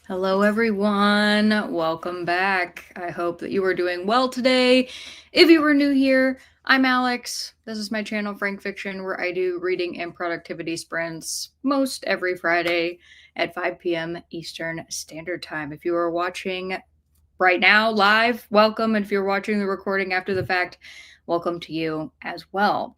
Hello, everyone. Welcome back. I hope that you are doing well today. If you were new here, I'm Alex. This is my channel, Frank Fiction, where I do reading and productivity sprints most every Friday at 5 p.m. Eastern Standard Time. If you are watching right now live, welcome. And if you're watching the recording after the fact, welcome to you as well.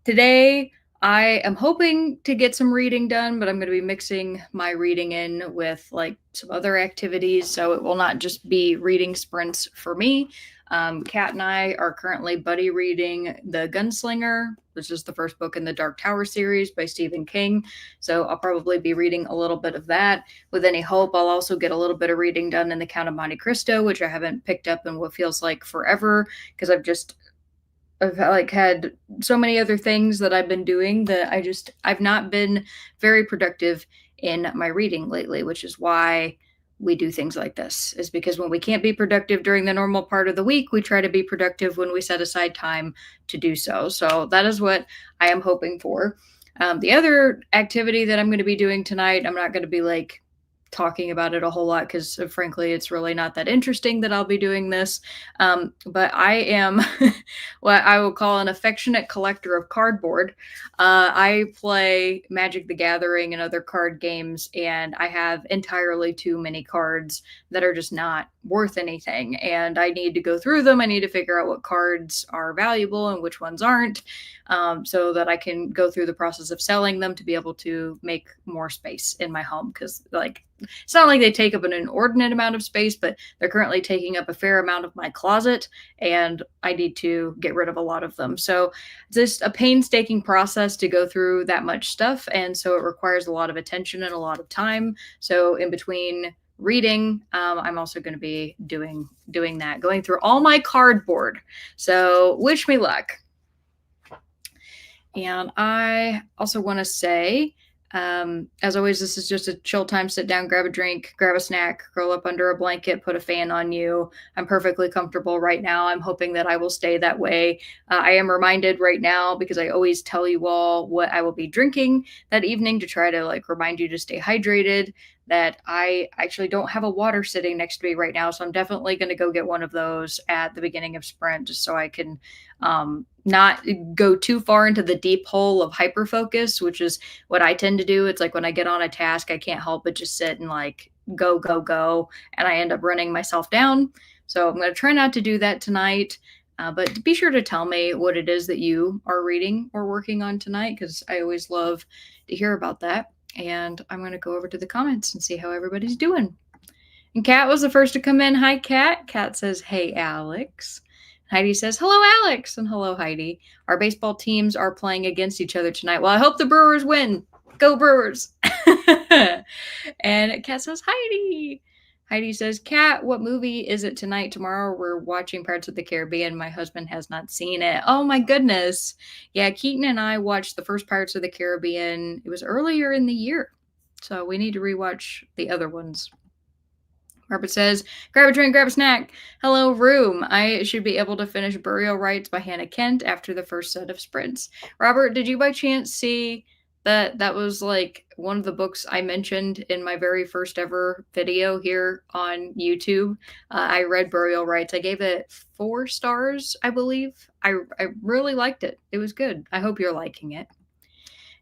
Today, I am hoping to get some reading done, but I'm going to be mixing my reading in with like some other activities, so it will not just be reading sprints for me. Kat and I are currently buddy reading The Gunslinger, which is the first book in the Dark Tower series by Stephen King. So I'll probably be reading a little bit of that. With any hope, I'll also get a little bit of reading done in The Count of Monte Cristo, which I haven't picked up in what feels like forever because I've like had so many other things that I've been doing that I've not been very productive in my reading lately, which is why we do things like this. Is because when we can't be productive during the normal part of the week, we try to be productive when we set aside time to do so. So that is what I am hoping for. The other activity that I'm going to be doing tonight, I'm not going to be like talking about it a whole lot because frankly it's really not that interesting that I'll be doing this, but I am what I will call an affectionate collector of cardboard. I play Magic the Gathering and other card games, and I have entirely too many cards that are just not worth anything, and I need to go through them. I need to figure out what cards are valuable and which ones aren't, so that I can go through the process of selling them to be able to make more space in my home, because like it's not like they take up an inordinate amount of space, but they're currently taking up a fair amount of my closet, and I need to get rid of a lot of them. So it's just a painstaking process to go through that much stuff, and so it requires a lot of attention and a lot of time. So in between reading, I'm also going to be doing that, going through all my cardboard. So wish me luck. And I also want to say, as always, this is just a chill time. Sit down, grab a drink, grab a snack, curl up under a blanket, put a fan on you. I'm perfectly comfortable right now. I'm hoping that I will stay that way. I am reminded right now, because I always tell you all what I will be drinking that evening to try to like remind you to stay hydrated, that I actually don't have a water sitting next to me right now. So I'm definitely going to go get one of those at the beginning of sprint, just so I can not go too far into the deep hole of hyperfocus, which is what I tend to do. It's like when I get on a task, I can't help but just sit and like go, go, go, and I end up running myself down. So I'm going to try not to do that tonight. But be sure to tell me what it is that you are reading or working on tonight, because I always love to hear about that. And I'm going to go over to the comments and see how everybody's doing. And Kat was the first to come in. Hi, Kat. Kat says, "Hey, Alex." Heidi says, "Hello, Alex." And hello, Heidi. Our baseball teams are playing against each other tonight. Well, I hope the Brewers win. Go Brewers. And Kat says, "Heidi." Heidi says, "Kat, what movie is it tonight? Tomorrow we're watching Pirates of the Caribbean. My husband has not seen it." Oh my goodness. Yeah, Keaton and I watched the first Pirates of the Caribbean. It was earlier in the year. So we need to rewatch the other ones. Robert says, "Grab a drink, grab a snack. Hello, room. I should be able to finish Burial Rites by Hannah Kent after the first set of sprints." Robert, did you by chance see that was like one of the books I mentioned in my very first ever video here on YouTube? I read Burial Rites. I gave it 4 stars, I believe. I really liked it. It was good. I hope you're liking it.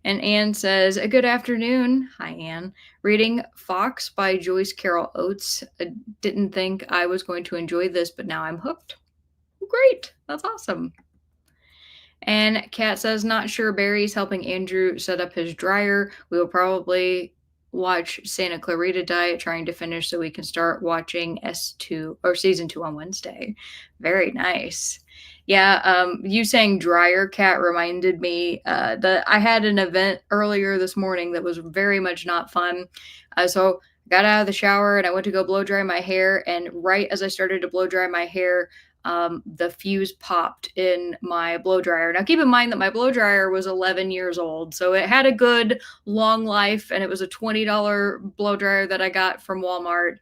And Anne says, "Good afternoon." Hi, Anne. Reading Fox by Joyce Carol Oates. I didn't think I was going to enjoy this, but now I'm hooked. Great. That's awesome. And Kat says, "Not sure Barry's helping Andrew set up his dryer. We will probably watch Santa Clarita Diet, trying to finish so we can start watching S2 or season 2 on Wednesday." Very nice. Yeah, you saying dryer, Kat, reminded me that I had an event earlier this morning that was very much not fun. So I got out of the shower and I went to go blow dry my hair, and right as I started to blow dry my hair, the fuse popped in my blow dryer. Now, keep in mind that my blow dryer was 11 years old, so it had a good long life, and it was a $20 blow dryer that I got from Walmart.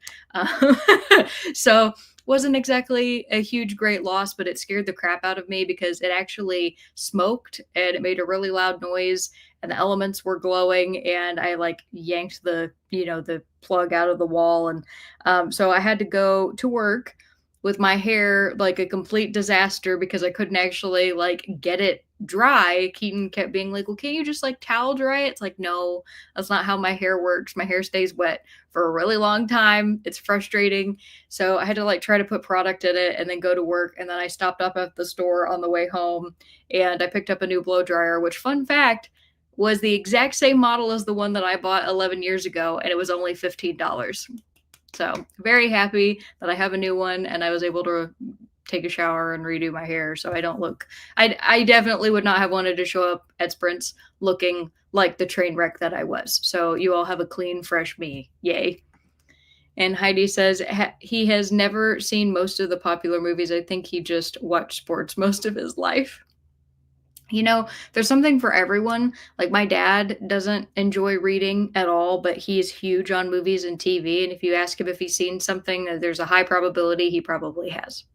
So wasn't exactly a huge great loss, but it scared the crap out of me because it actually smoked and it made a really loud noise. and the elements were glowing, and I like yanked the plug out of the wall. And so I had to go to work with my hair like a complete disaster because I couldn't actually like get it dry. Keaton kept being like, "Well, can't you just like towel dry it?" It's like, no, that's not how my hair works. My hair stays wet for a really long time. It's frustrating. So I had to like try to put product in it and then go to work. And then I stopped up at the store on the way home and I picked up a new blow dryer, which, fun fact, was the exact same model as the one that I bought 11 years ago, and it was only $15. So very happy that I have a new one and I was able to take a shower and redo my hair so I don't look. I definitely would not have wanted to show up at sprints looking like the train wreck that I was. So you all have a clean, fresh me. Yay. And Heidi says he has never seen most of the popular movies. I think he just watched sports most of his life. There's something for everyone. Like my dad doesn't enjoy reading at all, but he's huge on movies and TV. And if you ask him if he's seen something, there's a high probability he probably has.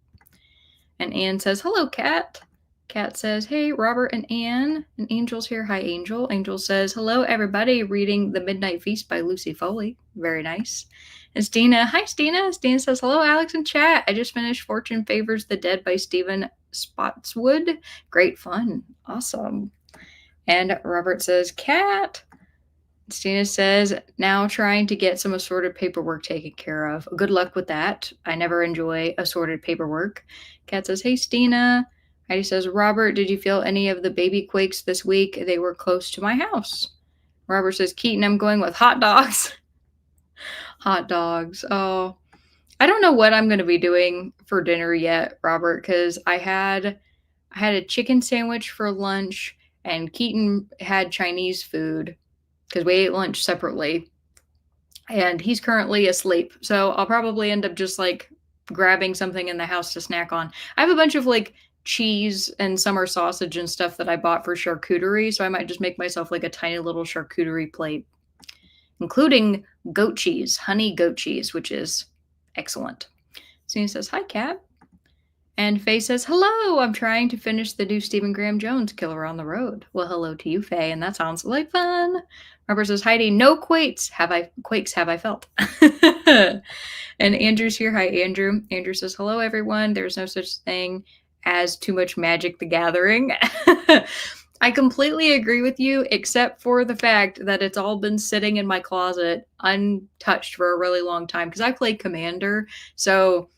And Anne says, "Hello, Kat." Kat says, "Hey, Robert and Anne." And Angel's here. Hi, Angel. Angel says, "Hello, everybody. Reading The Midnight Feast by Lucy Foley." Very nice. And Stina. Hi, Stina. Stina says, "Hello, Alex and chat. I just finished Fortune Favors the Dead by Stephen Spotswood. Great fun. Awesome." And Robert says, "Cat." Stina says, "Now trying to get some assorted paperwork taken care of. Good luck with that. I never enjoy assorted paperwork." Kat says, "Hey, Stina." Heidi says, "Robert, did you feel any of the baby quakes this week? They were close to my house." Robert says, "Keaton, I'm going with hot dogs." Hot dogs. Oh, I don't know what I'm going to be doing for dinner yet, Robert, because I had a chicken sandwich for lunch and Keaton had Chinese food because we ate lunch separately. And he's currently asleep. So I'll probably end up just like grabbing something in the house to snack on. I have a bunch of like cheese and summer sausage and stuff that I bought for charcuterie. So I might just make myself like a tiny little charcuterie plate, including goat cheese, honey goat cheese, which is excellent. So he says, "Hi, Kat." And Faye says, "Hello, I'm trying to finish the new Stephen Graham Jones Killer on the Road." Well, hello to you, Faye, and that sounds like fun. Robert says, "Heidi, no quakes have I felt." And Andrew's here. Hi, Andrew. Andrew says, "Hello, everyone. There's no such thing as too much Magic the Gathering." I completely agree with you, except for the fact that it's all been sitting in my closet untouched for a really long time because I played Commander. So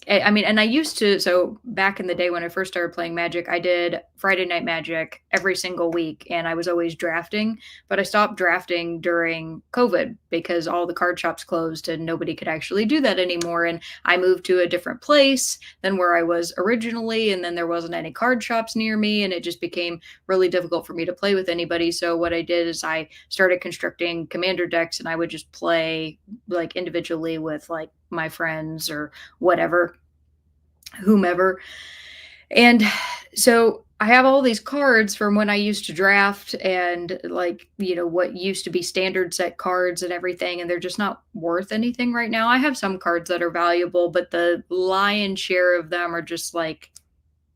I mean, and I used to, so back in the day when I first started playing Magic, I did Friday Night Magic every single week and I was always drafting, but I stopped drafting during COVID because all the card shops closed and nobody could actually do that anymore. And I moved to a different place than where I was originally. And then there wasn't any card shops near me and it just became really difficult for me to play with anybody. So what I did is I started constructing Commander decks and I would just play like individually with like my friends or whatever, whomever. And so I have all these cards from when I used to draft and like, what used to be standard set cards and everything. And they're just not worth anything right now. I have some cards that are valuable, but the lion's share of them are just like,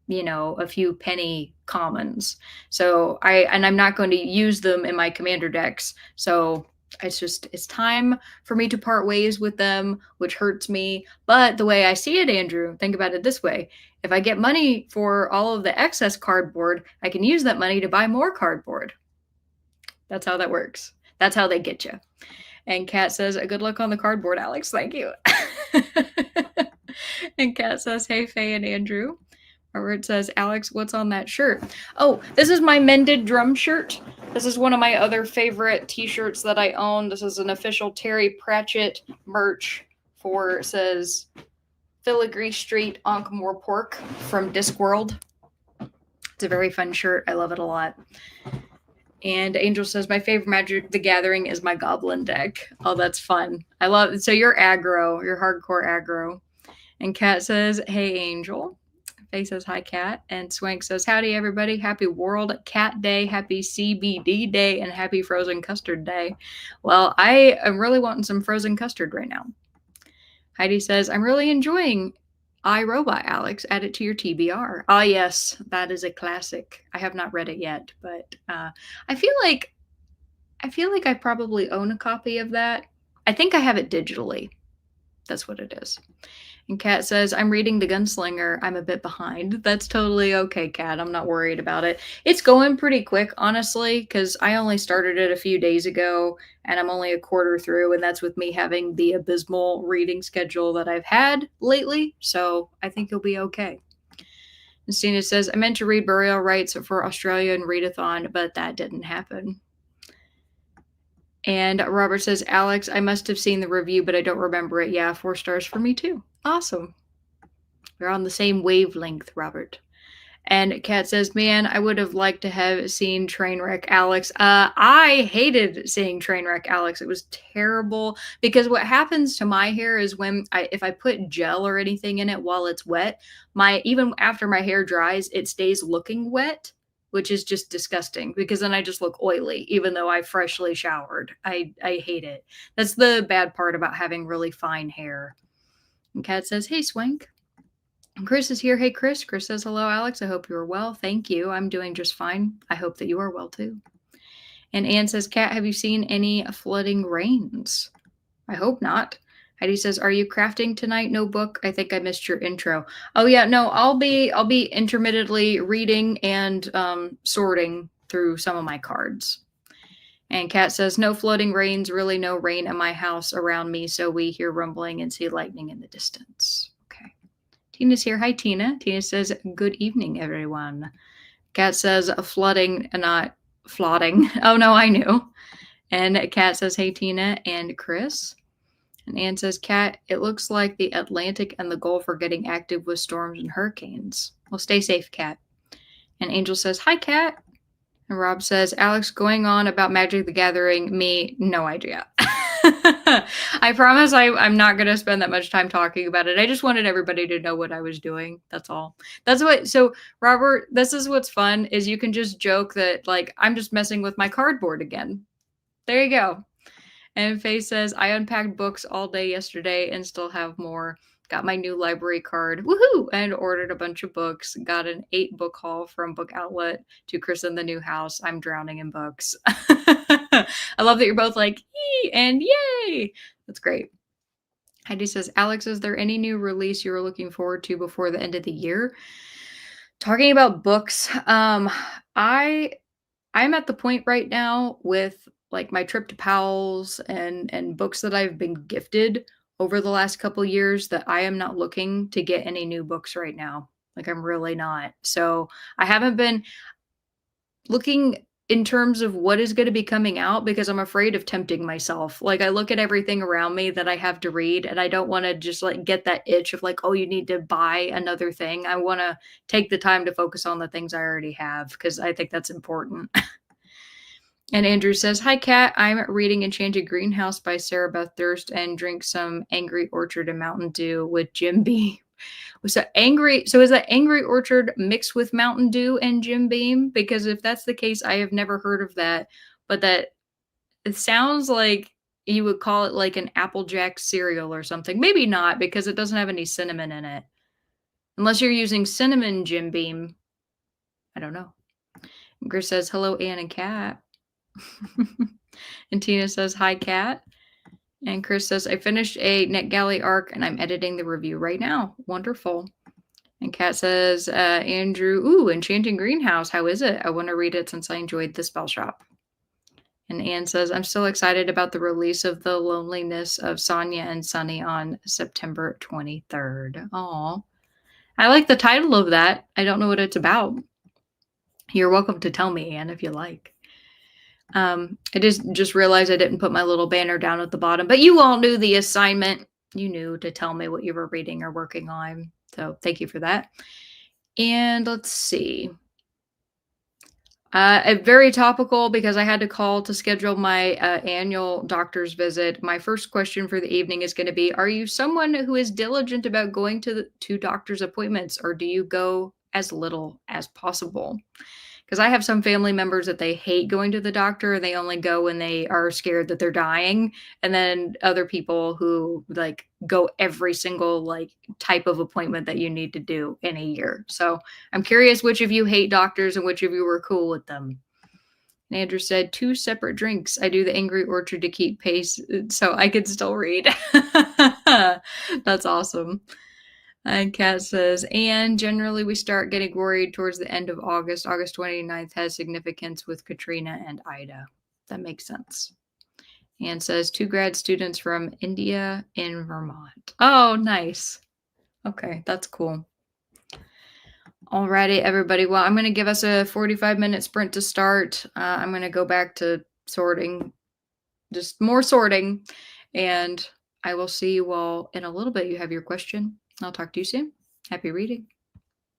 a few penny commons. So I'm not going to use them in my commander decks. So it's time for me to part ways with them, which hurts me. But the way I see it, Andrew, think about it this way. If I get money for all of the excess cardboard, I can use that money to buy more cardboard. That's how that works. That's how they get you. And Kat says, "Good luck on the cardboard, Alex." Thank you. And Kat says, "Hey, Faye and Andrew." Robert says, "Alex, what's on that shirt?" Oh, this is my Mended Drum shirt. This is one of my other favorite t-shirts that I own. This is an official Terry Pratchett merch for, it says, Filigree Street, Ankh-Morpork Pork from Discworld. It's a very fun shirt. I love it a lot. And Angel says, "My favorite Magic the Gathering is my Goblin deck." Oh, that's fun. I love it. So you're aggro. You're hardcore aggro. And Kat says, "Hey, Angel." Faye says, "Hi, Kat." And Swank says, "Howdy, everybody. Happy World Cat Day, happy CBD Day, and happy Frozen Custard Day." Well, I am really wanting some frozen custard right now. Heidi says, "I'm really enjoying iRobot, Alex. Add it to your TBR." Oh, yes, that is a classic. I have not read it yet, but I feel like I feel like I probably own a copy of that. I think I have it digitally. That's what it is. And Kat says, I'm reading The Gunslinger. I'm a bit behind. That's totally okay, Kat. I'm not worried about it. It's going pretty quick, honestly, because I only started it a few days ago and I'm only a quarter through. And that's with me having the abysmal reading schedule that I've had lately. So I think you'll be okay. And Stina says, I meant to read Burial Rites for Australia and Readathon, but that didn't happen. And Robert says, Alex, I must have seen the review, but I don't remember it. Yeah, 4 stars for me too. Awesome. We're on the same wavelength, Robert. And Kat says, man, I would have liked to have seen Trainwreck Alex. I hated seeing Trainwreck Alex. It was terrible because what happens to my hair is if I put gel or anything in it while it's wet, even after my hair dries, it stays looking wet, which is just disgusting because then I just look oily, even though I freshly showered. I hate it. That's the bad part about having really fine hair. And Kat says, hey, Swank. Chris is here. Hey, Chris. Chris says, hello, Alex. I hope you are well. Thank you. I'm doing just fine. I hope that you are well, too. And Anne says, Kat, have you seen any flooding rains? I hope not. Heidi says, are you crafting tonight? No book. I think I missed your intro. Oh, yeah. No, I'll be intermittently reading and sorting through some of my cards. And Kat says, no flooding rains, really no rain at my house around me, so we hear rumbling and see lightning in the distance. Tina's here. Hi, Tina. Tina says, good evening, everyone. Kat says, flooding, not flooding. Oh, no, I knew. And Kat says, hey, Tina and Chris. And Anne says, Kat, it looks like the Atlantic and the Gulf are getting active with storms and hurricanes. Well, stay safe, Kat. And Angel says, hi, Kat. And Rob says, Alex, going on about Magic the Gathering, me, no idea. I promise I'm not going to spend that much time talking about it. I just wanted everybody to know what I was doing. That's all. So Robert, this is what's fun is you can just joke that like, I'm just messing with my cardboard again. There you go. And Faye says, I unpacked books all day yesterday and still have more. Got my new library card. Woohoo! And ordered a bunch of books. Got an 8-book haul from Book Outlet to christen the new house. I'm drowning in books. I love that you're both like, yee and yay. That's great. Heidi says, Alex, is there any new release you're looking forward to before the end of the year? Talking about books, I'm at the point right now with like my trip to Powell's and books that I've been gifted over the last couple years that I am not looking to get any new books right now. Like I'm really not. So I haven't been looking in terms of what is going to be coming out because I'm afraid of tempting myself. Like I look at everything around me that I have to read and I don't want to just like get that itch of like, oh, you need to buy another thing. I want to take the time to focus on the things I already have because I think that's important. And Andrew says, hi, Kat. I'm reading Enchanted Greenhouse by Sarah Beth Durst and drink some Angry Orchard and Mountain Dew with Jim Beam. So is that Angry Orchard mixed with Mountain Dew and Jim Beam? Because if that's the case, I have never heard of that. But that it sounds like you would call it like an Applejack cereal or something. Maybe not because it doesn't have any cinnamon in it. Unless you're using cinnamon Jim Beam. I don't know. And Chris says, hello, Anne and Kat. And Tina says, hi, Kat. And Chris says, I finished a NetGalley arc and I'm editing the review right now. Wonderful. And Kat says, Andrew, ooh, Enchanting Greenhouse. How is it? I want to read it since I enjoyed the spell shop. And Anne says, I'm still excited about the release of The Loneliness of Sonia and Sunny on September 23rd. Aw. I like the title of that. I don't know what it's about. You're welcome to tell me, Anne, if you like. I just realized I didn't put my little banner down at the bottom, but you all knew the assignment. You knew to tell me what you were reading or working on. So thank you for that. And let's see. Very topical because I had to call to schedule my annual doctor's visit. My first question for the evening is going to be, are you someone who is diligent about going to doctor's appointments, or do you go as little as possible? Because I have some family members that they hate going to the doctor. They only go when they are scared that they're dying. And then other people who like go every single like type of appointment that you need to do in a year. So I'm curious which of you hate doctors and which of you were cool with them. And Andrew said, two separate drinks. I do the Angry Orchard to keep pace so I can still read. That's awesome. And Kat says, and generally we start getting worried towards the end of August. August 29th has significance with Katrina and Ida. That makes sense. And says, two grad students from India in Vermont. Oh, nice. Okay, that's cool. Alrighty, everybody. Well, I'm going to give us a 45-minute sprint to start. I'm going to go back to sorting, just more sorting. And I will see you all in a little bit. You have your question. I'll talk to you soon. Happy reading.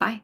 Bye.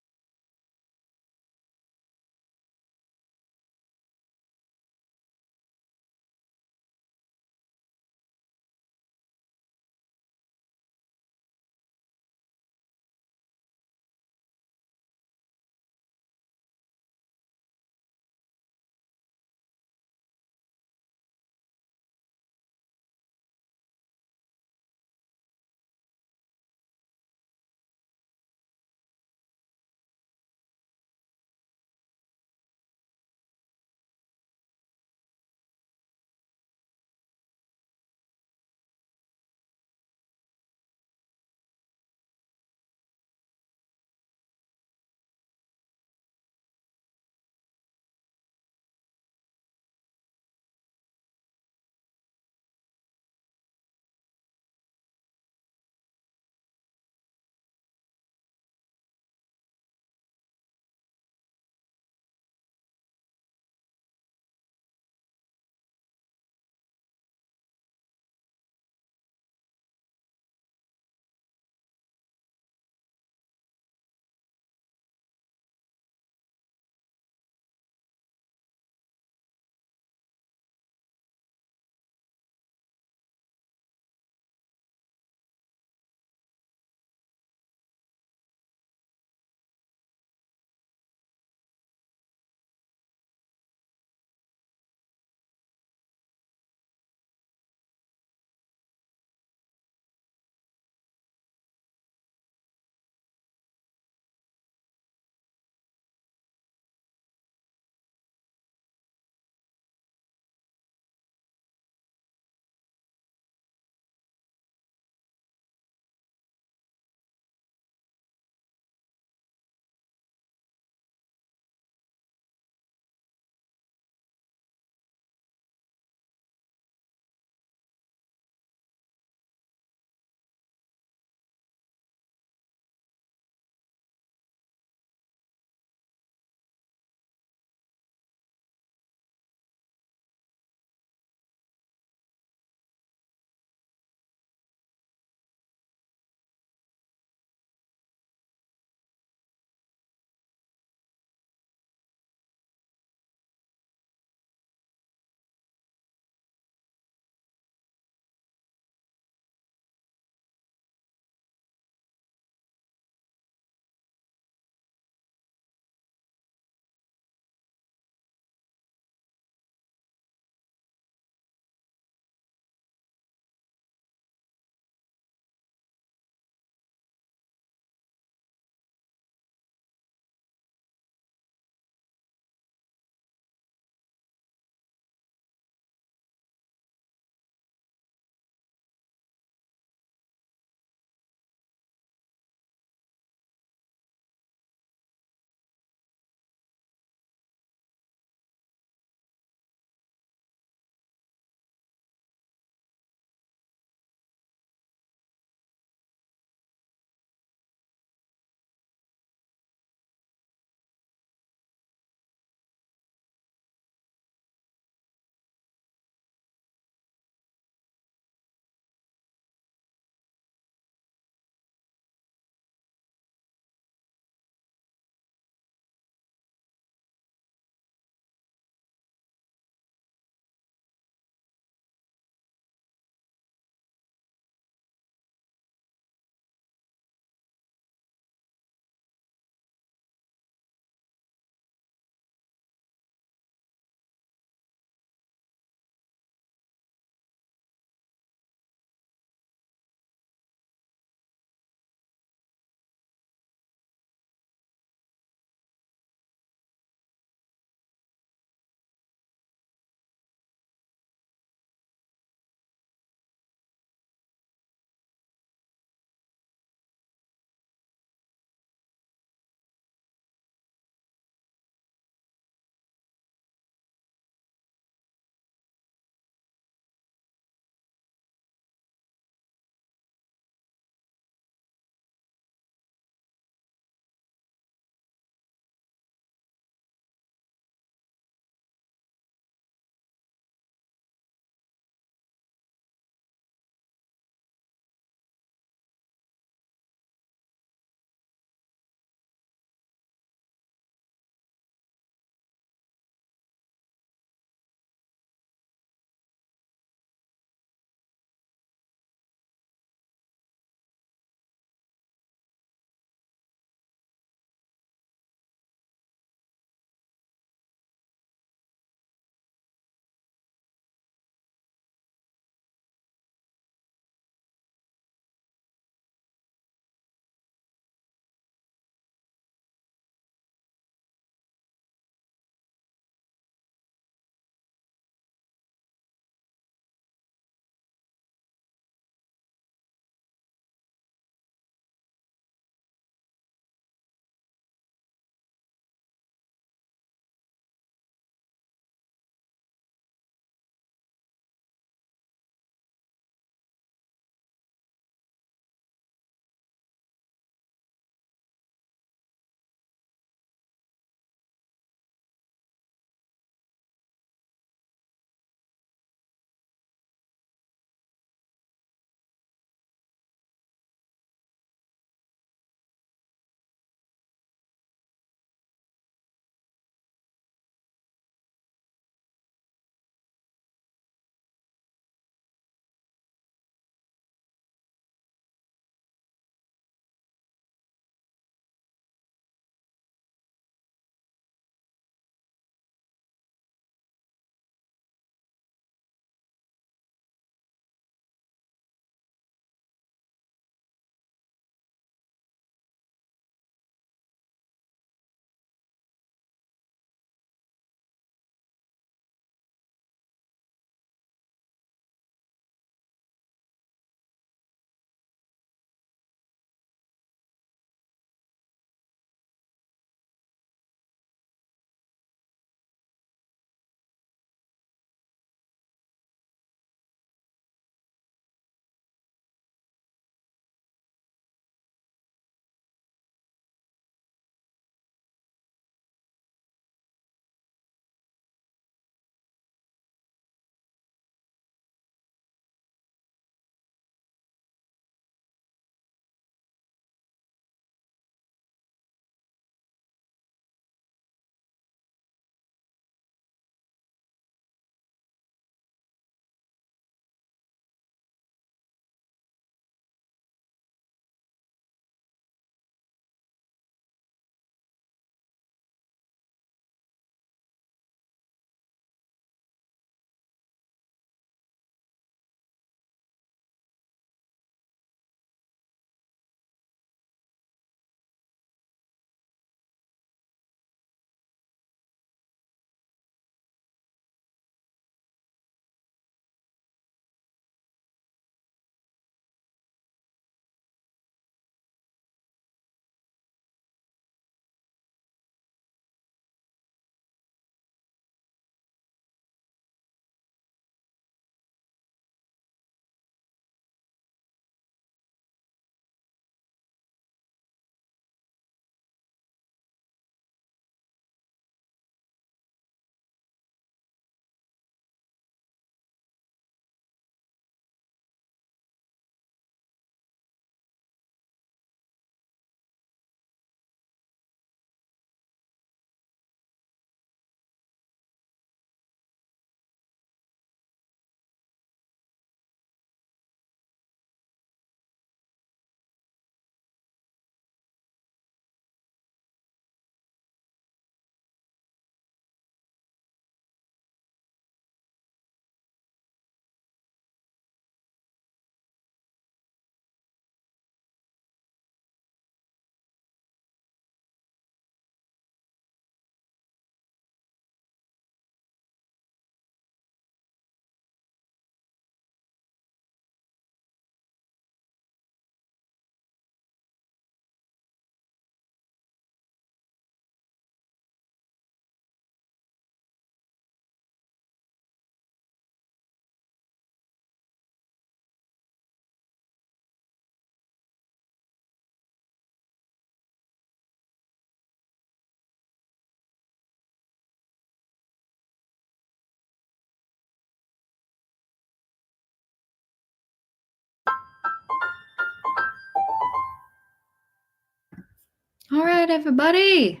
right, everybody.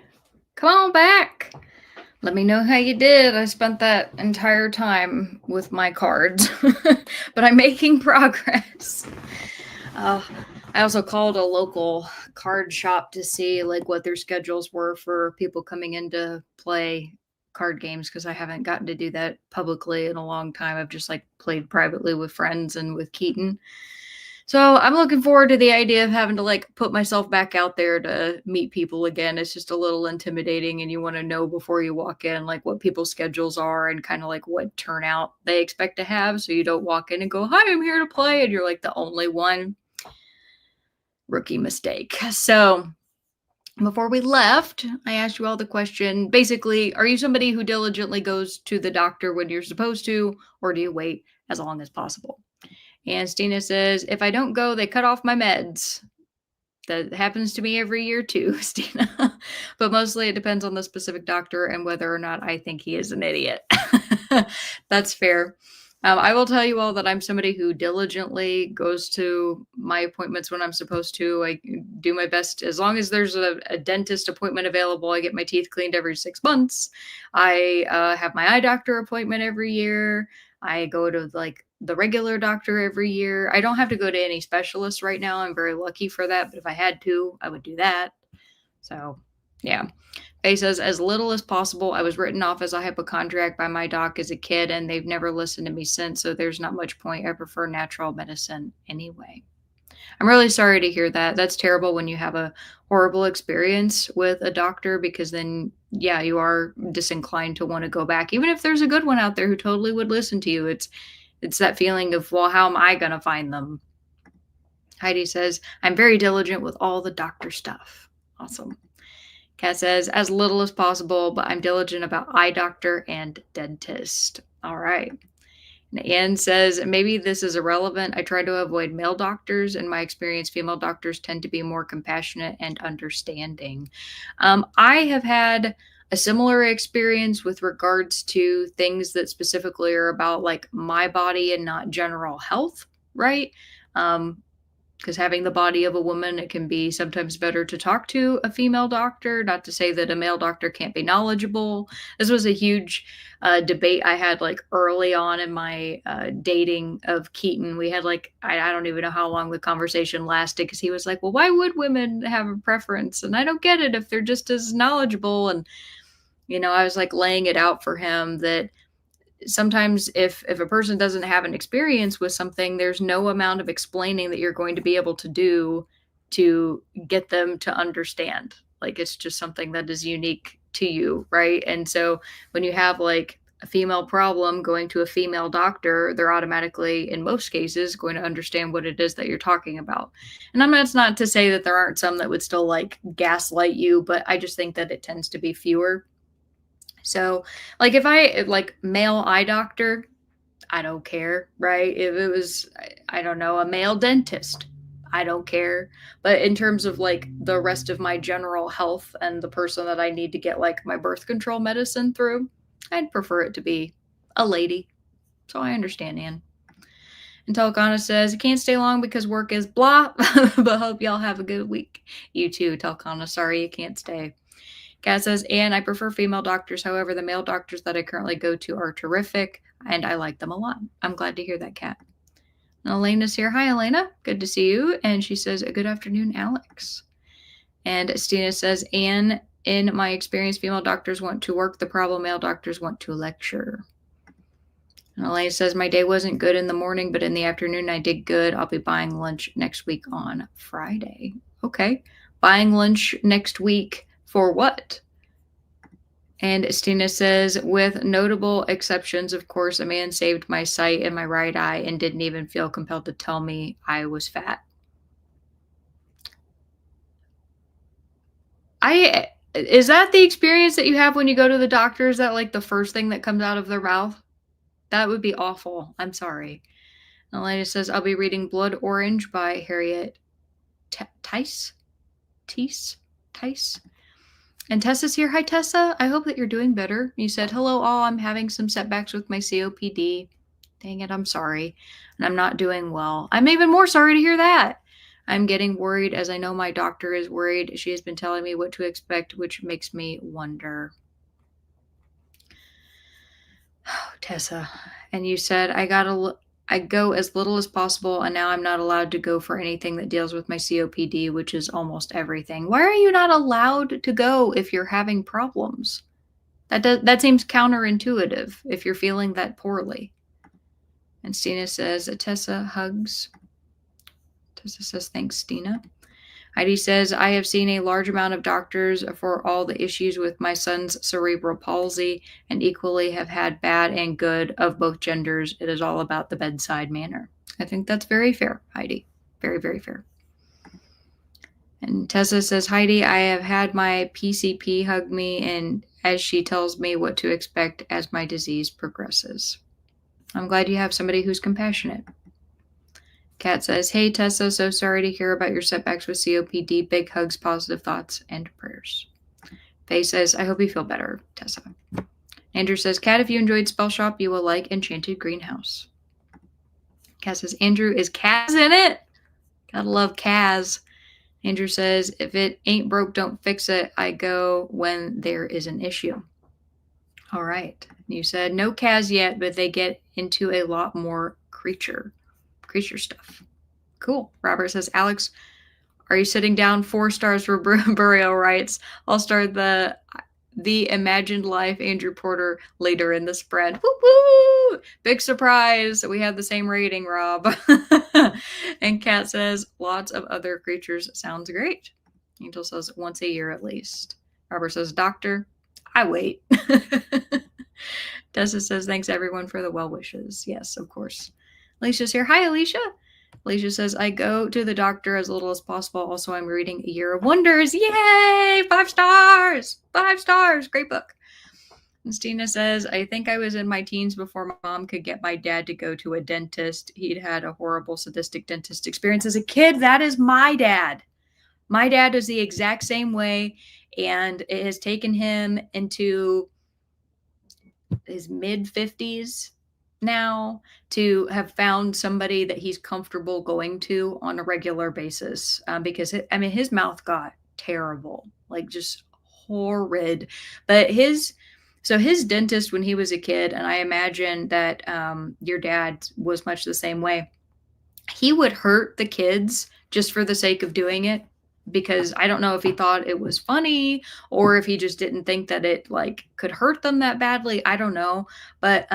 Come on back. Let me know how you did. I spent that entire time with my cards, but I'm making progress. I also called a local card shop to see like what their schedules were for people coming in to play card games because I haven't gotten to do that publicly in a long time. I've just like played privately with friends and with Keaton. So I'm looking forward to the idea of having to like put myself back out there to meet people again. It's just a little intimidating, and you want to know before you walk in like what people's schedules are and kind of like what turnout they expect to have. So you don't walk in and go, "Hi, I'm here to play," and you're like the only one. Rookie mistake. So before we left, I asked you all the question. Basically, are you somebody who diligently goes to the doctor when you're supposed to, or do you wait as long as possible? And Stina says, if I don't go, they cut off my meds. That happens to me every year too, Stina. But mostly it depends on the specific doctor and whether or not I think he is an idiot. That's fair. I will tell you all that I'm somebody who diligently goes to my appointments when I'm supposed to. I do my best. As long as there's a dentist appointment available, I get my teeth cleaned every 6 months. I have my eye doctor appointment every year. I go to like the regular doctor every year. I don't have to go to any specialists right now. I'm very lucky for that. But if I had to, I would do that. So, yeah. Faye says, as little as possible. I was written off as a hypochondriac by my doc as a kid, and they've never listened to me since. So there's not much point. I prefer natural medicine anyway. I'm really sorry to hear that. That's terrible when you have a horrible experience with a doctor because then, yeah, you are disinclined to want to go back. Even if there's a good one out there who totally would listen to you, it's that feeling of, well, how am I going to find them? Heidi says, I'm very diligent with all the doctor stuff. Awesome. Kat says, as little as possible, but I'm diligent about eye doctor and dentist. All right. And Anne says, maybe this is irrelevant. I try to avoid male doctors. In my experience, female doctors tend to be more compassionate and understanding. I have had a similar experience with regards to things that specifically are about like my body and not general health, right? Because having the body of a woman, it can be sometimes better to talk to a female doctor. Not to say that a male doctor can't be knowledgeable. This was a huge debate I had like early on in my dating of Keaton. We had like, I don't even know how long the conversation lasted because he was like, well, why would women have a preference? And I don't get it if they're just as knowledgeable. And, I was like laying it out for him that sometimes if a person doesn't have an experience with something, there's no amount of explaining that you're going to be able to do to get them to understand. Like it's just something that is unique to you, right? And so when you have like a female problem going to a female doctor, they're automatically, in most cases, going to understand what it is that you're talking about. And that's not to say that there aren't some that would still like gaslight you, but I just think that it tends to be fewer. So, like, if I like male eye doctor, I don't care, right? If it was, I don't know, a male dentist, I don't care. But in terms of like the rest of my general health and the person that I need to get like my birth control medicine through, I'd prefer it to be a lady. So I understand, Anne. And Telkana says, I can't stay long because work is blah, but hope y'all have a good week. You too, Telkana. Sorry you can't stay. Kat says, and I prefer female doctors. However, the male doctors that I currently go to are terrific, and I like them a lot. I'm glad to hear that, Kat. And Elena's here. Hi, Elena. Good to see you. And she says, good afternoon, Alex. And Stina says, Anne, in my experience, female doctors want to work the problem. Male doctors want to lecture. And Elena says, my day wasn't good in the morning, but in the afternoon I did good. I'll be buying lunch next week on Friday. Okay. Buying lunch next week. For what? And Stina says, with notable exceptions, of course, a man saved my sight in my right eye and didn't even feel compelled to tell me I was fat. Is that the experience that you have when you go to the doctor? Is that like the first thing that comes out of their mouth? That would be awful. I'm sorry. Elena says, I'll be reading Blood Orange by Harriet Tice. And Tessa's here. Hi, Tessa. I hope that you're doing better. You said, hello, all. I'm having some setbacks with my COPD. Dang it, I'm sorry. And I'm not doing well. I'm even more sorry to hear that. I'm getting worried as I know my doctor is worried. She has been telling me what to expect, which makes me wonder. Oh, Tessa. And you said I go as little as possible, and now I'm not allowed to go for anything that deals with my COPD, which is almost everything. Why are you not allowed to go if you're having problems? That seems counterintuitive if you're feeling that poorly. And Stina says, Tessa hugs. Tessa says, thanks, Stina. Heidi says, I have seen a large amount of doctors for all the issues with my son's cerebral palsy and equally have had bad and good of both genders. It is all about the bedside manner. I think that's very fair, Heidi. Very, very fair. And Tessa says, Heidi, I have had my PCP hug me and as she tells me what to expect as my disease progresses. I'm glad you have somebody who's compassionate. Kat says, hey, Tessa, so sorry to hear about your setbacks with COPD. Big hugs, positive thoughts, and prayers. Faye says, I hope you feel better, Tessa. Andrew says, Kat, if you enjoyed Spell Shop, you will like Enchanted Greenhouse. Kat says, Andrew, is Kaz in it? Gotta love Kaz. Andrew says, if it ain't broke, don't fix it. I go when there is an issue. All right. You said no Kaz yet, but they get into a lot more creature stuff. Cool. Robert says, Alex, are you sitting down? 4 stars for Burial Rights. I'll start the Imagined Life Andrew Porter later in the spread. Woo woo! Big surprise. We have the same rating, Rob. And Kat says, lots of other creatures. Sounds great. Angel says, once a year at least. Robert says, doctor, I wait. Tessa says, thanks everyone for the well wishes. Yes, of course. Alicia's here. Hi, Alicia. Alicia says, I go to the doctor as little as possible. Also, I'm reading A Year of Wonders. Yay! 5 stars! 5 stars! Great book. And Stina says, I think I was in my teens before my mom could get my dad to go to a dentist. He'd had a horrible sadistic dentist experience as a kid. That is my dad. My dad is the exact same way, and it has taken him into his mid-50s now to have found somebody that he's comfortable going to on a regular basis, because his mouth got terrible, like just horrid. But his dentist when he was a kid, and I imagine that your dad was much the same way, he would hurt the kids just for the sake of doing it, because I don't know if he thought it was funny or if he just didn't think that it like could hurt them that badly. I don't know. But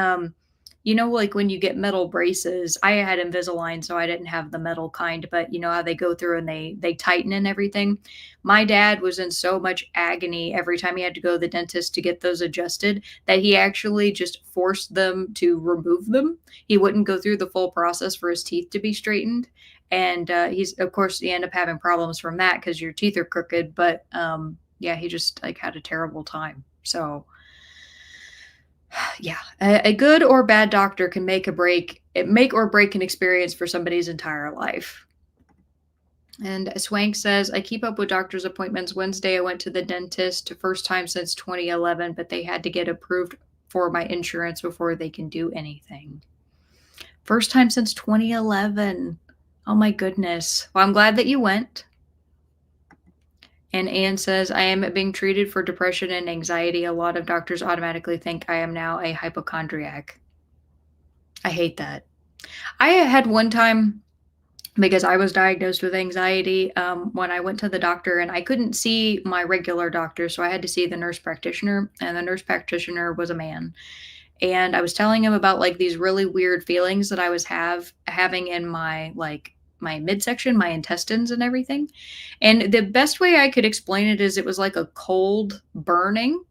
like when you get metal braces, I had Invisalign, so I didn't have the metal kind, but you know how they go through and they tighten and everything. My dad was in so much agony every time he had to go to the dentist to get those adjusted that he actually just forced them to remove them. He wouldn't go through the full process for his teeth to be straightened. And you end up having problems from that because your teeth are crooked. But he just like had a terrible time. So yeah, a good or bad doctor can make or break an experience for somebody's entire life. And Swank says, I keep up with doctor's appointments. Wednesday, I went to the dentist, first time since 2011, but they had to get approved for my insurance before they can do anything. First time since 2011. Oh my goodness. Well, I'm glad that you went. And Anne says, I am being treated for depression and anxiety. A lot of doctors automatically think I am now a hypochondriac. I hate that. I had one time, because I was diagnosed with anxiety, when I went to the doctor, and I couldn't see my regular doctor, so I had to see the nurse practitioner, and the nurse practitioner was a man. And I was telling him about like these really weird feelings that I was having in my midsection, my intestines and everything. And the best way I could explain it is it was like a cold burning.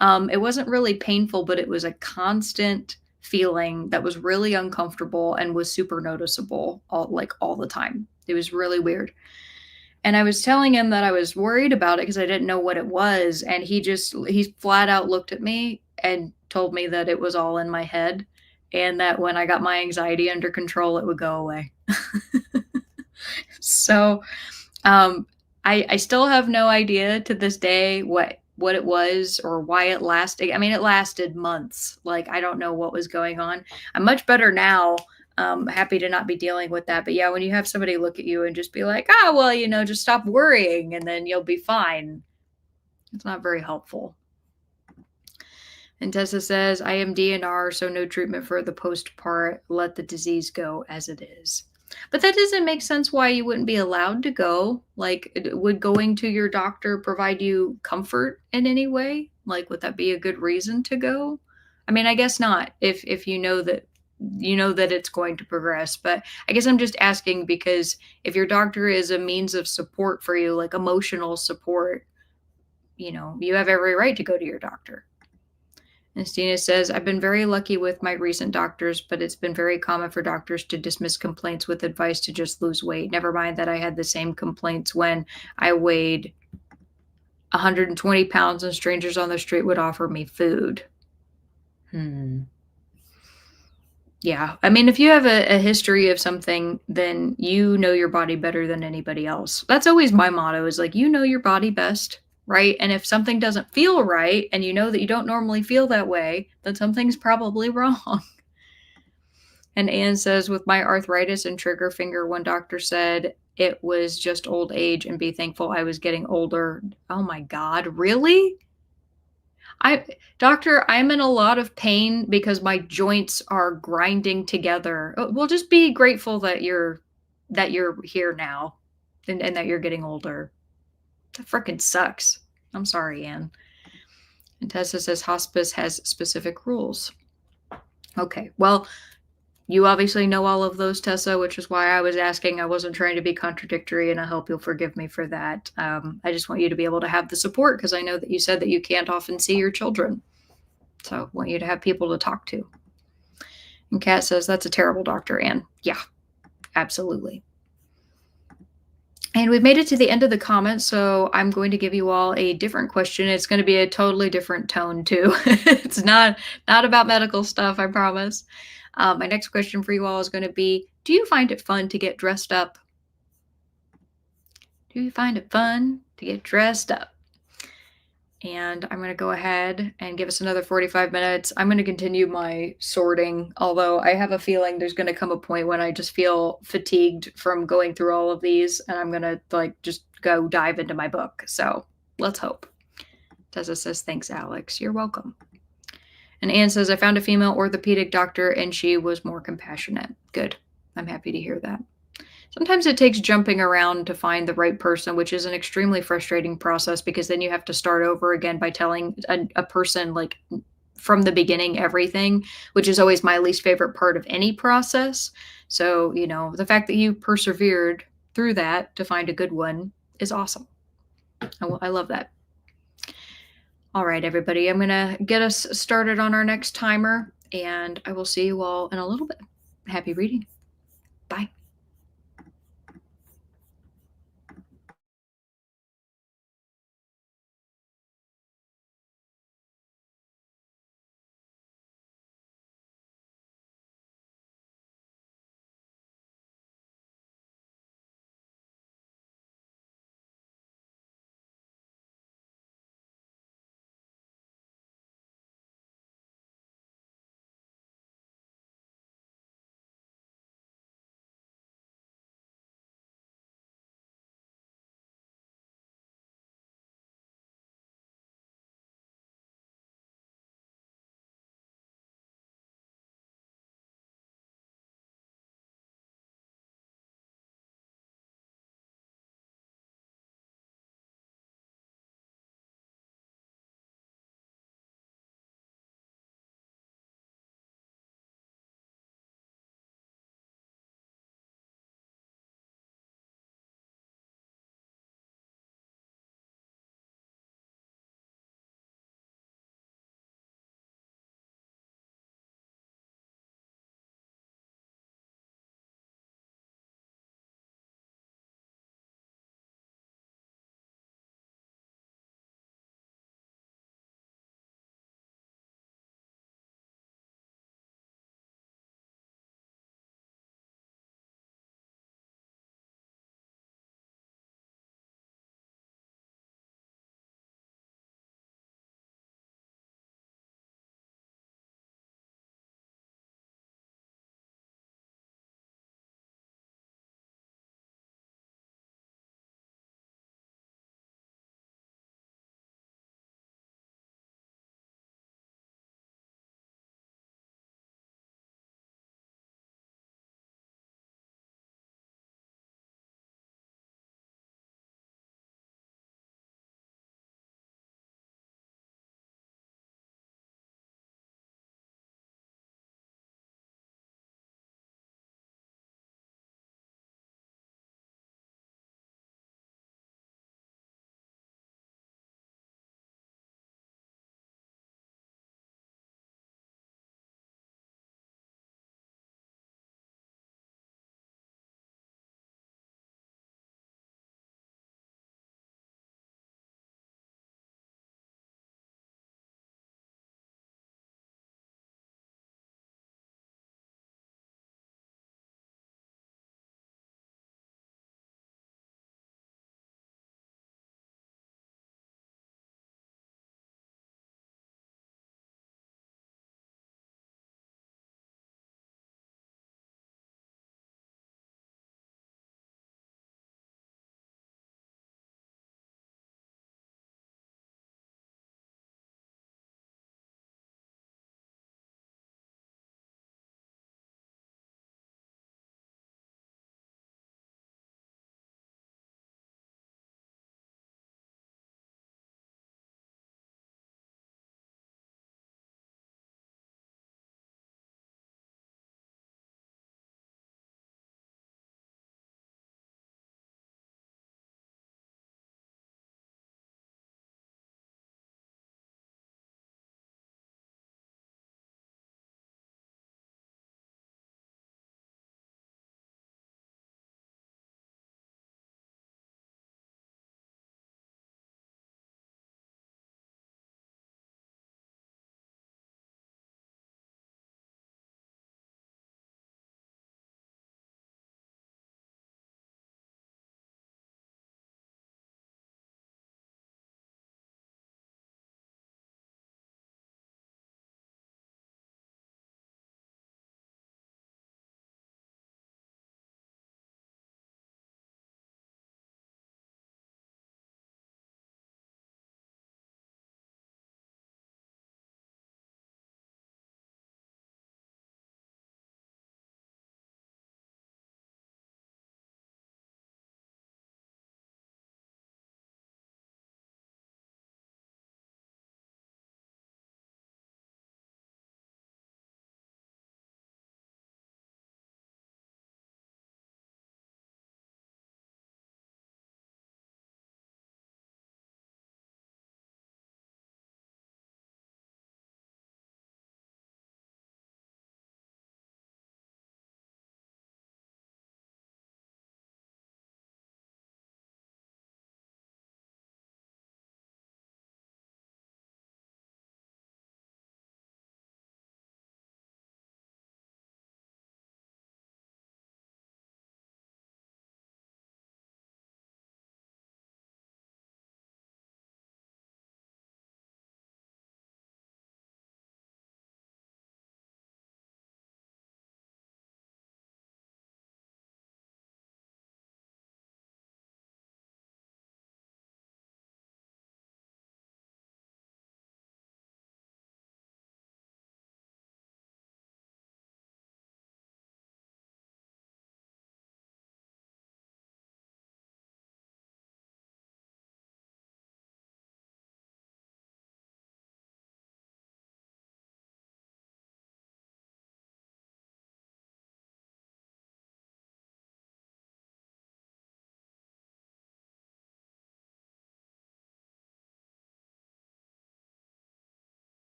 It wasn't really painful, but it was a constant feeling that was really uncomfortable and was super noticeable all the time. It was really weird. And I was telling him that I was worried about it because I didn't know what it was. And he flat out looked at me and told me that it was all in my head and that when I got my anxiety under control, it would go away. So I still have no idea to this day what it was or why it lasted. I mean, it lasted months. Like, I don't know what was going on. I'm much better now. Happy to not be dealing with that. But yeah, when you have somebody look at you and just be like, "Ah, well, just stop worrying and then you'll be fine," it's not very helpful. And Tessa says, I am DNR, so no treatment for the post part. Let the disease go as it is. But that doesn't make sense why you wouldn't be allowed to go. Like, would going to your doctor provide you comfort in any way? Like, would that be a good reason to go? I mean, I guess not if you know that it's going to progress. But I guess I'm just asking because if your doctor is a means of support for you, like emotional support, you have every right to go to your doctor. And Stina says, I've been very lucky with my recent doctors, but it's been very common for doctors to dismiss complaints with advice to just lose weight. Never mind that I had the same complaints when I weighed 120 pounds and strangers on the street would offer me food. Yeah. I mean, if you have a history of something, then you know your body better than anybody else. That's always my motto is like, you know your body best, right? And if something doesn't feel right and you know that you don't normally feel that way, then something's probably wrong. And Anne says, with my arthritis and trigger finger, one doctor said it was just old age and be thankful I was getting older. Oh my God, really? I Doctor, I'm in a lot of pain because my joints are grinding together. Well, just be grateful that you're here now and that you're getting older. That freaking sucks. I'm sorry, Anne. And Tessa says hospice has specific rules. Okay. Well, you obviously know all of those, Tessa, which is why I was asking. I wasn't trying to be contradictory, and I hope you'll forgive me for that. I just want you to be able to have the support because I know that you said that you can't often see your children. So I want you to have people to talk to. And Kat says, that's a terrible doctor, Anne. Yeah, absolutely. And we've made it to the end of the comments, so I'm going to give you all a different question. It's going to be a totally different tone too. It's not about medical stuff, I promise. My next question for you all is going to be, do you find it fun to get dressed up? Do you find it fun to get dressed up? And I'm going to go ahead and give us another 45 minutes. I'm going to continue my sorting, although I have a feeling there's going to come a point when I just feel fatigued from going through all of these, and I'm going to just go dive into my book. So let's hope. Tessa says, thanks, Alex. You're welcome. And Anne says, I found a female orthopedic doctor and she was more compassionate. Good. I'm happy to hear that. Sometimes it takes jumping around to find the right person, which is an extremely frustrating process because then you have to start over again by telling a person like from the beginning everything, which is always my least favorite part of any process. So, the fact that you persevered through that to find a good one is awesome. I love that. All right, everybody, I'm going to get us started on our next timer, and I will see you all in a little bit. Happy reading. Bye.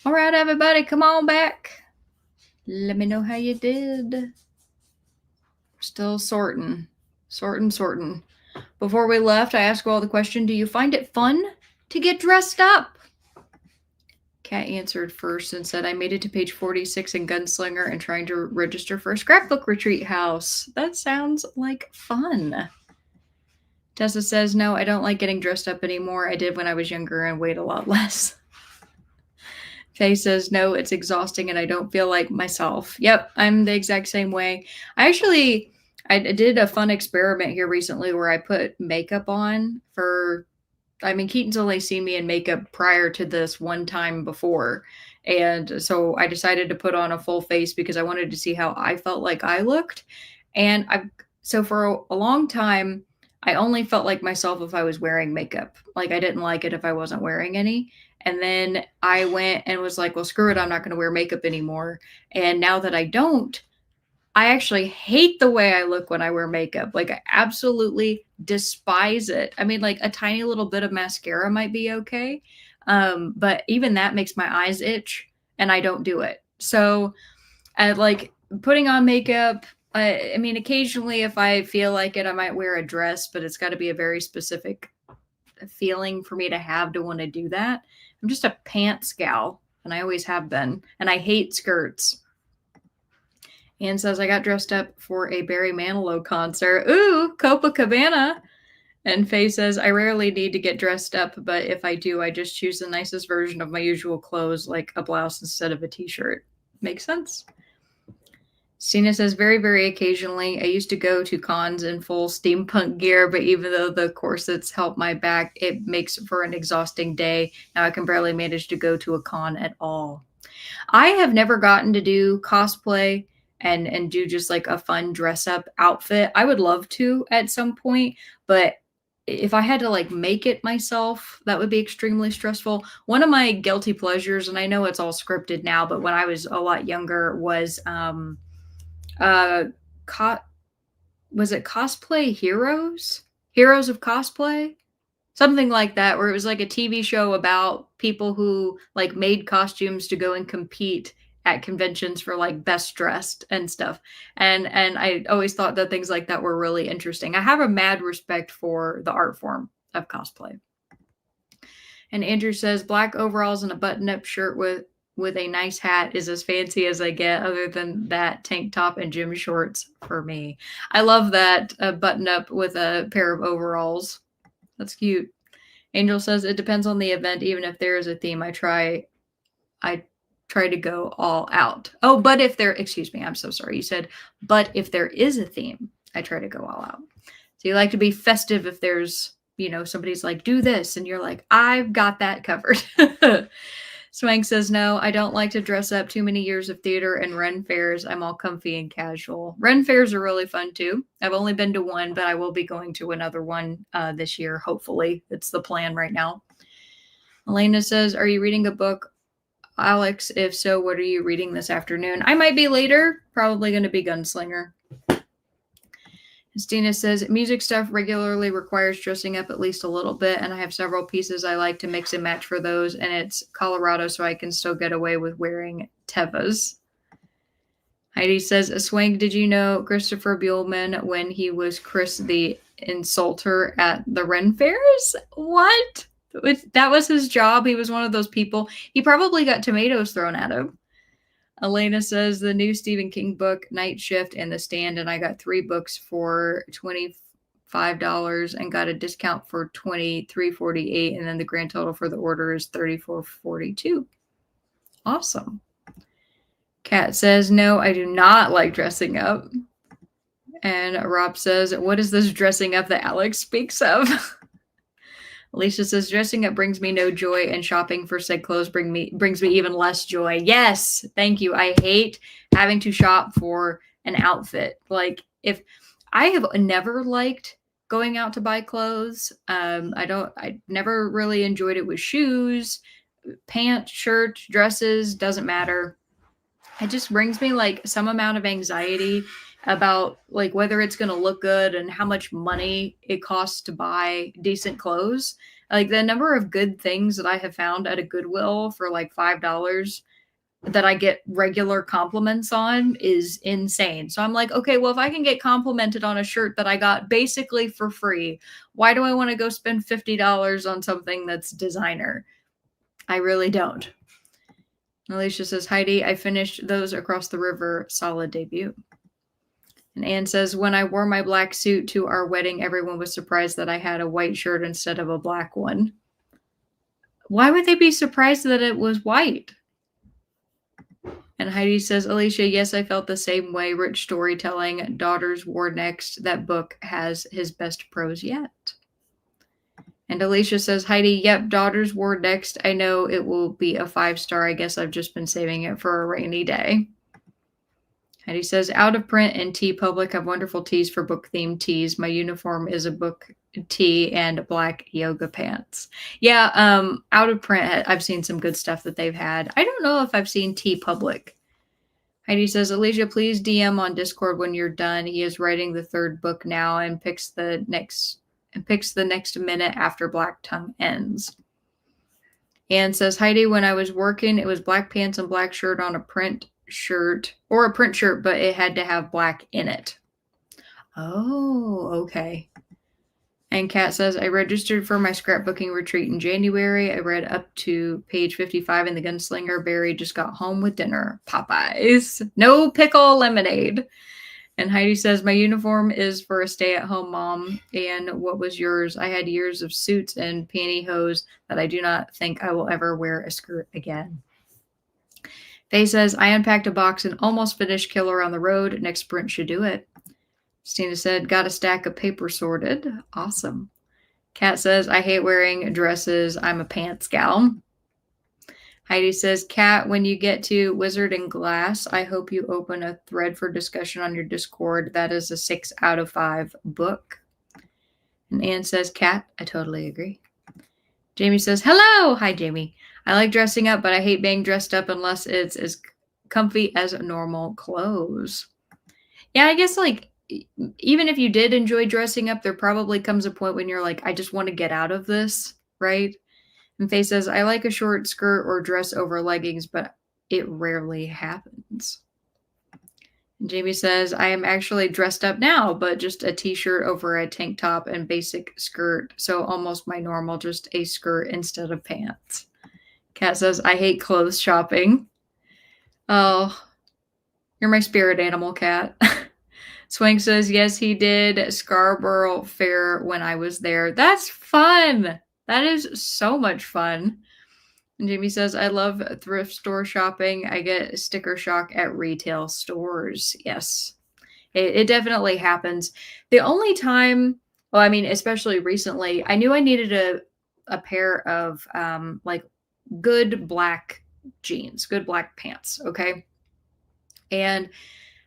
All right, everybody, come on back. Let me know how you did. Still sorting. Before we left, I asked all the question, do you find it fun to get dressed up? Kat answered first and said, I made it to page 46 in Gunslinger and trying to register for a scrapbook retreat house. That sounds like fun. Tessa says, no, I don't like getting dressed up anymore. I did when I was younger and weighed a lot less. Faye says, no, it's exhausting and I don't feel like myself. Yep, I'm the exact same way. I did a fun experiment here recently where I put makeup on Keaton's only seen me in makeup prior to this one time before. And so I decided to put on a full face because I wanted to see how I felt like I looked. And so for a long time, I only felt like myself if I was wearing makeup. Like I didn't like it if I wasn't wearing any. And then I went and was like, well, screw it. I'm not going to wear makeup anymore. And now that I don't, I actually hate the way I look when I wear makeup. Like I absolutely despise it. I mean, like a tiny little bit of mascara might be okay. But even that makes my eyes itch and I don't do it. So like putting on makeup, I mean, occasionally if I feel like it, I might wear a dress, but it's got to be a very specific feeling for me to have to want to do that. I'm just a pants gal, and I always have been, and I hate skirts. Anne says, I got dressed up for a Barry Manilow concert. Ooh, Copacabana. And Faye says, I rarely need to get dressed up, but if I do, I just choose the nicest version of my usual clothes, like a blouse instead of a t-shirt. Makes sense. Stina says, very, very occasionally. I used to go to cons in full steampunk gear, but even though the corsets help my back, it makes for an exhausting day. Now I can barely manage to go to a con at all. I have never gotten to do cosplay and do just like a fun dress up outfit. I would love to at some point, but if I had to like make it myself, that would be extremely stressful. One of my guilty pleasures, and I know it's all scripted now, but when I was a lot younger was was it Cosplay Heroes? Heroes of Cosplay? Something like that, where it was like a TV show about people who like made costumes to go and compete at conventions for like best dressed and stuff. And I always thought that things like that were really interesting. I have a mad respect for the art form of cosplay. And Andrew says black overalls and a button-up shirt with a nice hat is as fancy as I get. Other than that, tank top and gym shorts for me. I love that button up with a pair of overalls. That's cute. Angel says it depends on the event. Even if there is a theme, I try to go all out. Oh, but if there, excuse me, I'm so sorry. You said, but if there is a theme, I try to go all out. So you like to be festive if there's, somebody's like, do this. And you're like, I've got that covered. Swank says, no, I don't like to dress up. Too many years of theater and Ren fairs. I'm all comfy and casual. Ren fairs are really fun too. I've only been to one, but I will be going to another one this year. Hopefully it's the plan right now. Elena says, are you reading a book, Alex? If so, what are you reading this afternoon? I might be later. Probably going to be Gunslinger. Stina says, music stuff regularly requires dressing up at least a little bit, and I have several pieces I like to mix and match for those, and it's Colorado, so I can still get away with wearing Tevas. Heidi says, Swank, did you know Christopher Buehlman when he was Chris the Insulter at the Ren Fairs? What? That was his job. He was one of those people. He probably got tomatoes thrown at him. Elena says the new Stephen King book, Night Shift and The Stand, and I got 3 books for $25 and got a discount for $23.48, and then the grand total for the order is $34.42. Awesome. Kat says, no, I do not like dressing up. And Rob says, what is this dressing up that Alex speaks of? Alicia says, dressing up brings me no joy, and shopping for said clothes brings me even less joy. Yes, thank you. I hate having to shop for an outfit. Like, if I have never liked going out to buy clothes. I never really enjoyed it with shoes, pants, shirts, dresses, doesn't matter. It just brings me like some amount of anxiety about like whether it's going to look good and how much money it costs to buy decent clothes. Like the number of good things that I have found at a Goodwill for like $5 that I get regular compliments on is insane. So I'm like, okay, well, if I can get complimented on a shirt that I got basically for free, why do I want to go spend $50 on something that's designer? I really don't. Alicia says, Heidi, I finished those Across the River, solid debut. And Anne says, when I wore my black suit to our wedding, everyone was surprised that I had a white shirt instead of a black one. Why would they be surprised that it was white? And Heidi says, Alicia, yes, I felt the same way. Rich storytelling. Daughters War Next. That book has his best prose yet. And Alicia says, Heidi, yep, Daughters War Next. I know it will be a 5-star. I guess I've just been saving it for a rainy day. Heidi says, Out of Print and TeePublic have wonderful tees for book-themed tees. My uniform is a book tee and black yoga pants. Yeah, Out of Print, I've seen some good stuff that they've had. I don't know if I've seen TeePublic. Heidi says, Alicia, please DM on Discord when you're done. He is writing the 3rd book now and picks the next minute after Black Tongue ends. Anne says, Heidi, when I was working, it was black pants and black shirt on a print shirt, but it had to have black in it. Oh, okay. And Kat says, I registered for my scrapbooking retreat in January. I read up to page 55 in The Gunslinger. Barry just got home with dinner. Popeyes. No pickle lemonade. And Heidi says, my uniform is for a stay-at-home mom. And what was yours? I had years of suits and pantyhose that I do not think I will ever wear a skirt again. Faye says, I unpacked a box and almost finished Killer on the Road. Next sprint should do it. Stina said, got a stack of paper sorted. Awesome. Kat says, I hate wearing dresses. I'm a pants gal. Heidi says, Kat, when you get to Wizard and Glass, I hope you open a thread for discussion on your Discord. That is a 6 out of 5 book. And Anne says, Kat, I totally agree. Jamie says, hello. Hi, Jamie. I like dressing up, but I hate being dressed up unless it's as comfy as normal clothes. Yeah, I guess like even if you did enjoy dressing up, there probably comes a point when you're like, I just want to get out of this, right? And Faye says, I like a short skirt or dress over leggings, but it rarely happens. And Jamie says, I am actually dressed up now, but just a t-shirt over a tank top and basic skirt. So almost my normal, just a skirt instead of pants. Kat says, I hate clothes shopping. Oh, you're my spirit animal, Kat. Swank says, yes, he did Scarborough Fair when I was there. That's fun. That is so much fun. And Jamie says, I love thrift store shopping. I get sticker shock at retail stores. Yes, it definitely happens. The only time, well, I mean, especially recently, I knew I needed a pair of like good black jeans, good black pants. Okay. And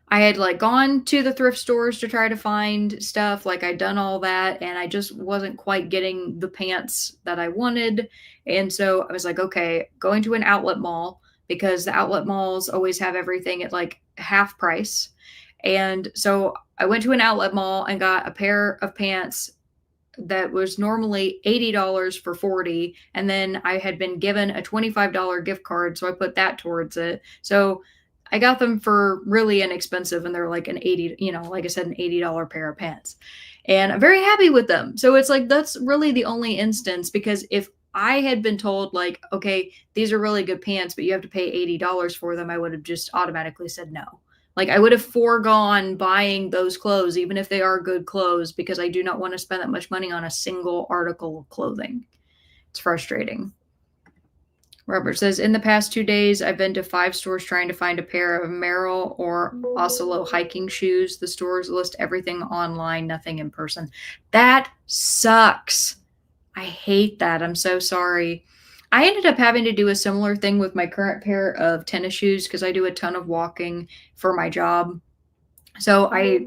I had like gone to the thrift stores to try to find stuff. Like I'd done all that and I just wasn't quite getting the pants that I wanted. And so I was like, okay, going to an outlet mall because the outlet malls always have everything at like half price. And so I went to an outlet mall and got a pair of pants that was normally $80 for 40. And then I had been given a $25 gift card. So I put that towards it. So I got them for really inexpensive and they're like an 80, like I said, an $80 pair of pants. And I'm very happy with them. So it's like, that's really the only instance because if I had been told like, okay, these are really good pants, but you have to pay $80 for them, I would have just automatically said no. Like I would have foregone buying those clothes, even if they are good clothes, because I do not want to spend that much money on a single article of clothing. It's frustrating. Robert says, in the past 2 days, I've been to 5 stores trying to find a pair of Merrell or Oslo hiking shoes. The stores list everything online, nothing in person. That sucks. I hate that. I'm so sorry. I ended up having to do a similar thing with my current pair of tennis shoes because I do a ton of walking for my job. So I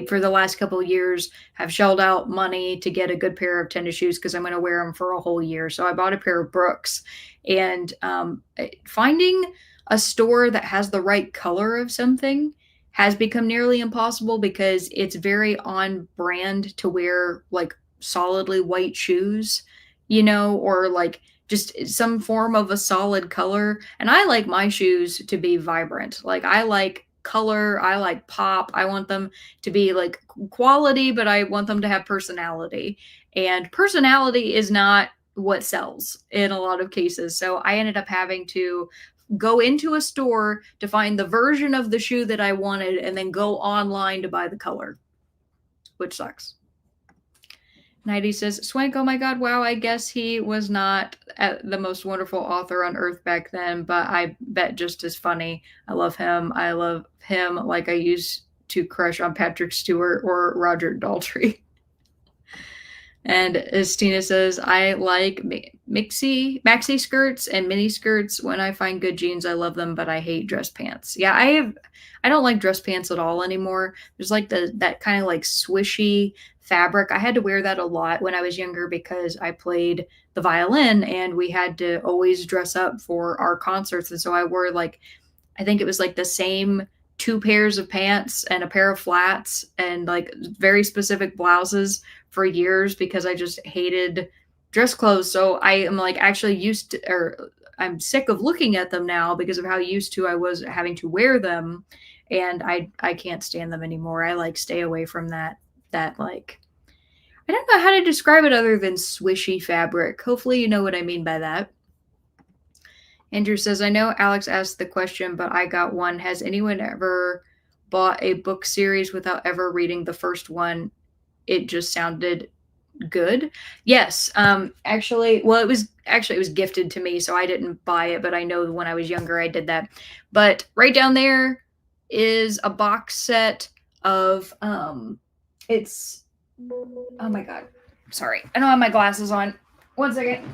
for the last couple of years have shelled out money to get a good pair of tennis shoes because I'm going to wear them for a whole year. So I bought a pair of Brooks, and finding a store that has the right color of something has become nearly impossible because it's very on brand to wear like solidly white shoes. or like just some form of a solid color. And I like my shoes to be vibrant. Like I like color, I like pop. I want them to be like quality, but I want them to have personality. And personality is not what sells in a lot of cases. So I ended up having to go into a store to find the version of the shoe that I wanted and then go online to buy the color, which sucks. Nighty says, Swank, oh my God, wow, I guess he was not the most wonderful author on earth back then, but I bet just as funny. I love him. I love him like I used to crush on Patrick Stewart or Roger Daltrey. And as Tina says, I like maxi skirts and mini skirts. When I find good jeans, I love them, but I hate dress pants. Yeah, I don't like dress pants at all anymore. There's like that kind of like swishy fabric. I had to wear that a lot when I was younger because I played the violin and we had to always dress up for our concerts. And so I wore like, I think it was like the same 2 pairs of pants and a pair of flats and like very specific blouses for years because I just hated dress clothes. So I am like actually used to, or I'm sick of looking at them now because of how used to I was having to wear them. And I can't stand them anymore. I like stay away from that like, I don't know how to describe it other than swishy fabric. Hopefully you know what I mean by that. Andrew says, I know Alex asked the question, but I got one. Has anyone ever bought a book series without ever reading the first one? It just sounded good. Yes. Actually, well, it was gifted to me, so I didn't buy it, but I know when I was younger I did that. But right down there is a box set of it's oh my God. Sorry. I don't have my glasses on. One second.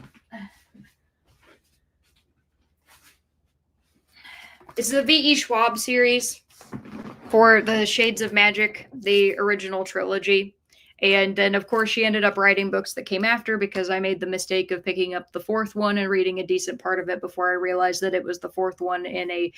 It's the V.E. Schwab series for the Shades of Magic, the original trilogy. And then, of course, she ended up writing books that came after because I made the mistake of picking up the fourth one and reading a decent part of it before I realized that it was the fourth one in a,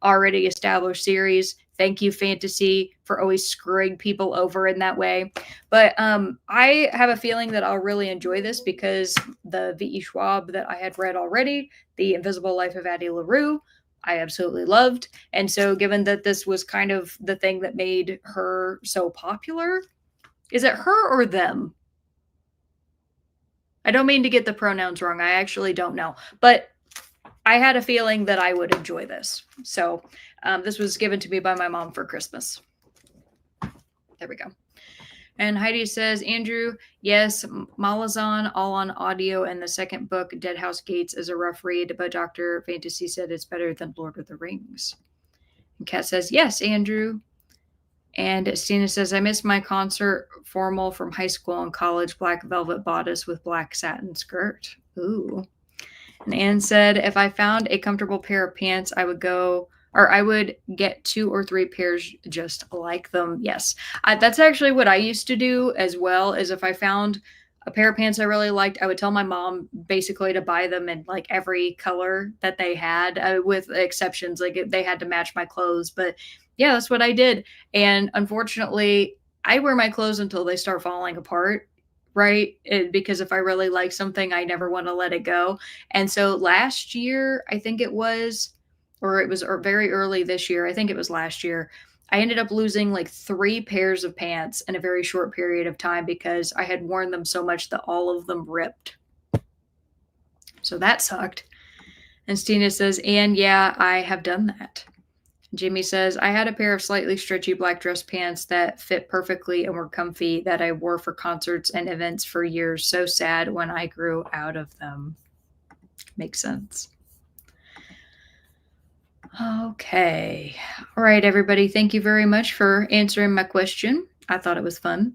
already established series. Thank you, fantasy, for always screwing people over in that way. But I have a feeling that I'll really enjoy this because the V.E. Schwab that I had read already, The Invisible Life of Addie LaRue, I absolutely loved. And so given that this was kind of the thing that made her so popular, is it her or them? I don't mean to get the pronouns wrong. I actually don't know. But I had a feeling that I would enjoy this. So this was given to me by my mom for Christmas. There we go. And Heidi says, Andrew, yes, Malazan, all on audio, and the second book, Dead House Gates, is a rough read, but Dr. Fantasy said it's better than Lord of the Rings. And Kat says, yes, Andrew. And Stina says, I missed my concert formal from high school and college, black velvet bodice with black satin skirt. Ooh. And Anne said, if I found a comfortable pair of pants, I would get 2 or 3 pairs just like them. Yes. That's actually what I used to do as well, is if I found a pair of pants I really liked, I would tell my mom basically to buy them in like every color that they had, with exceptions. Like they had to match my clothes. But yeah, that's what I did. And unfortunately, I wear my clothes until they start falling apart. Right. Because if I really like something, I never want to let it go. And so last year, I think it was, or it was very early this year, I think it was last year, I ended up losing like 3 pairs of pants in a very short period of time because I had worn them so much that all of them ripped. So that sucked. And Stina says, and yeah, I have done that. Jimmy says, I had a pair of slightly stretchy black dress pants that fit perfectly and were comfy that I wore for concerts and events for years. So sad when I grew out of them. Makes sense. Okay. All right, everybody. Thank you very much for answering my question. I thought it was fun.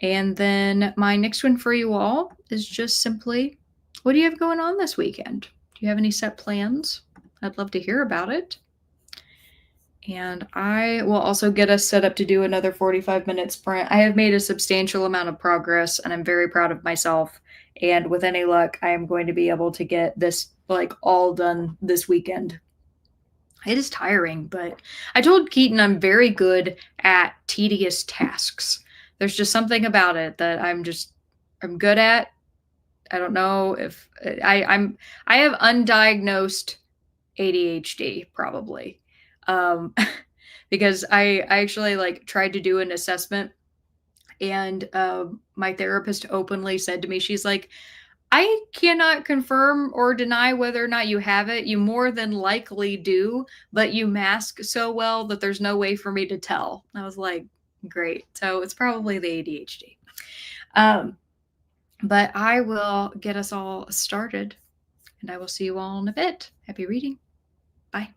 And then my next one for you all is just simply, what do you have going on this weekend? Do you have any set plans? I'd love to hear about it. And I will also get us set up to do another 45-minute sprint. I have made a substantial amount of progress, and I'm very proud of myself. And with any luck, I am going to be able to get this like all done this weekend. It is tiring, but I told Keaton I'm very good at tedious tasks. There's just something about it that I'm good at. I don't know if I have undiagnosed ADHD probably. Um, because I actually like tried to do an assessment and my therapist openly said to me, she's like, I cannot confirm or deny whether or not you have it. You more than likely do, but you mask so well that there's no way for me to tell. I was like, great. So it's probably the ADHD. Um, but I will get us all started and I will see you all in a bit. Happy reading. Bye.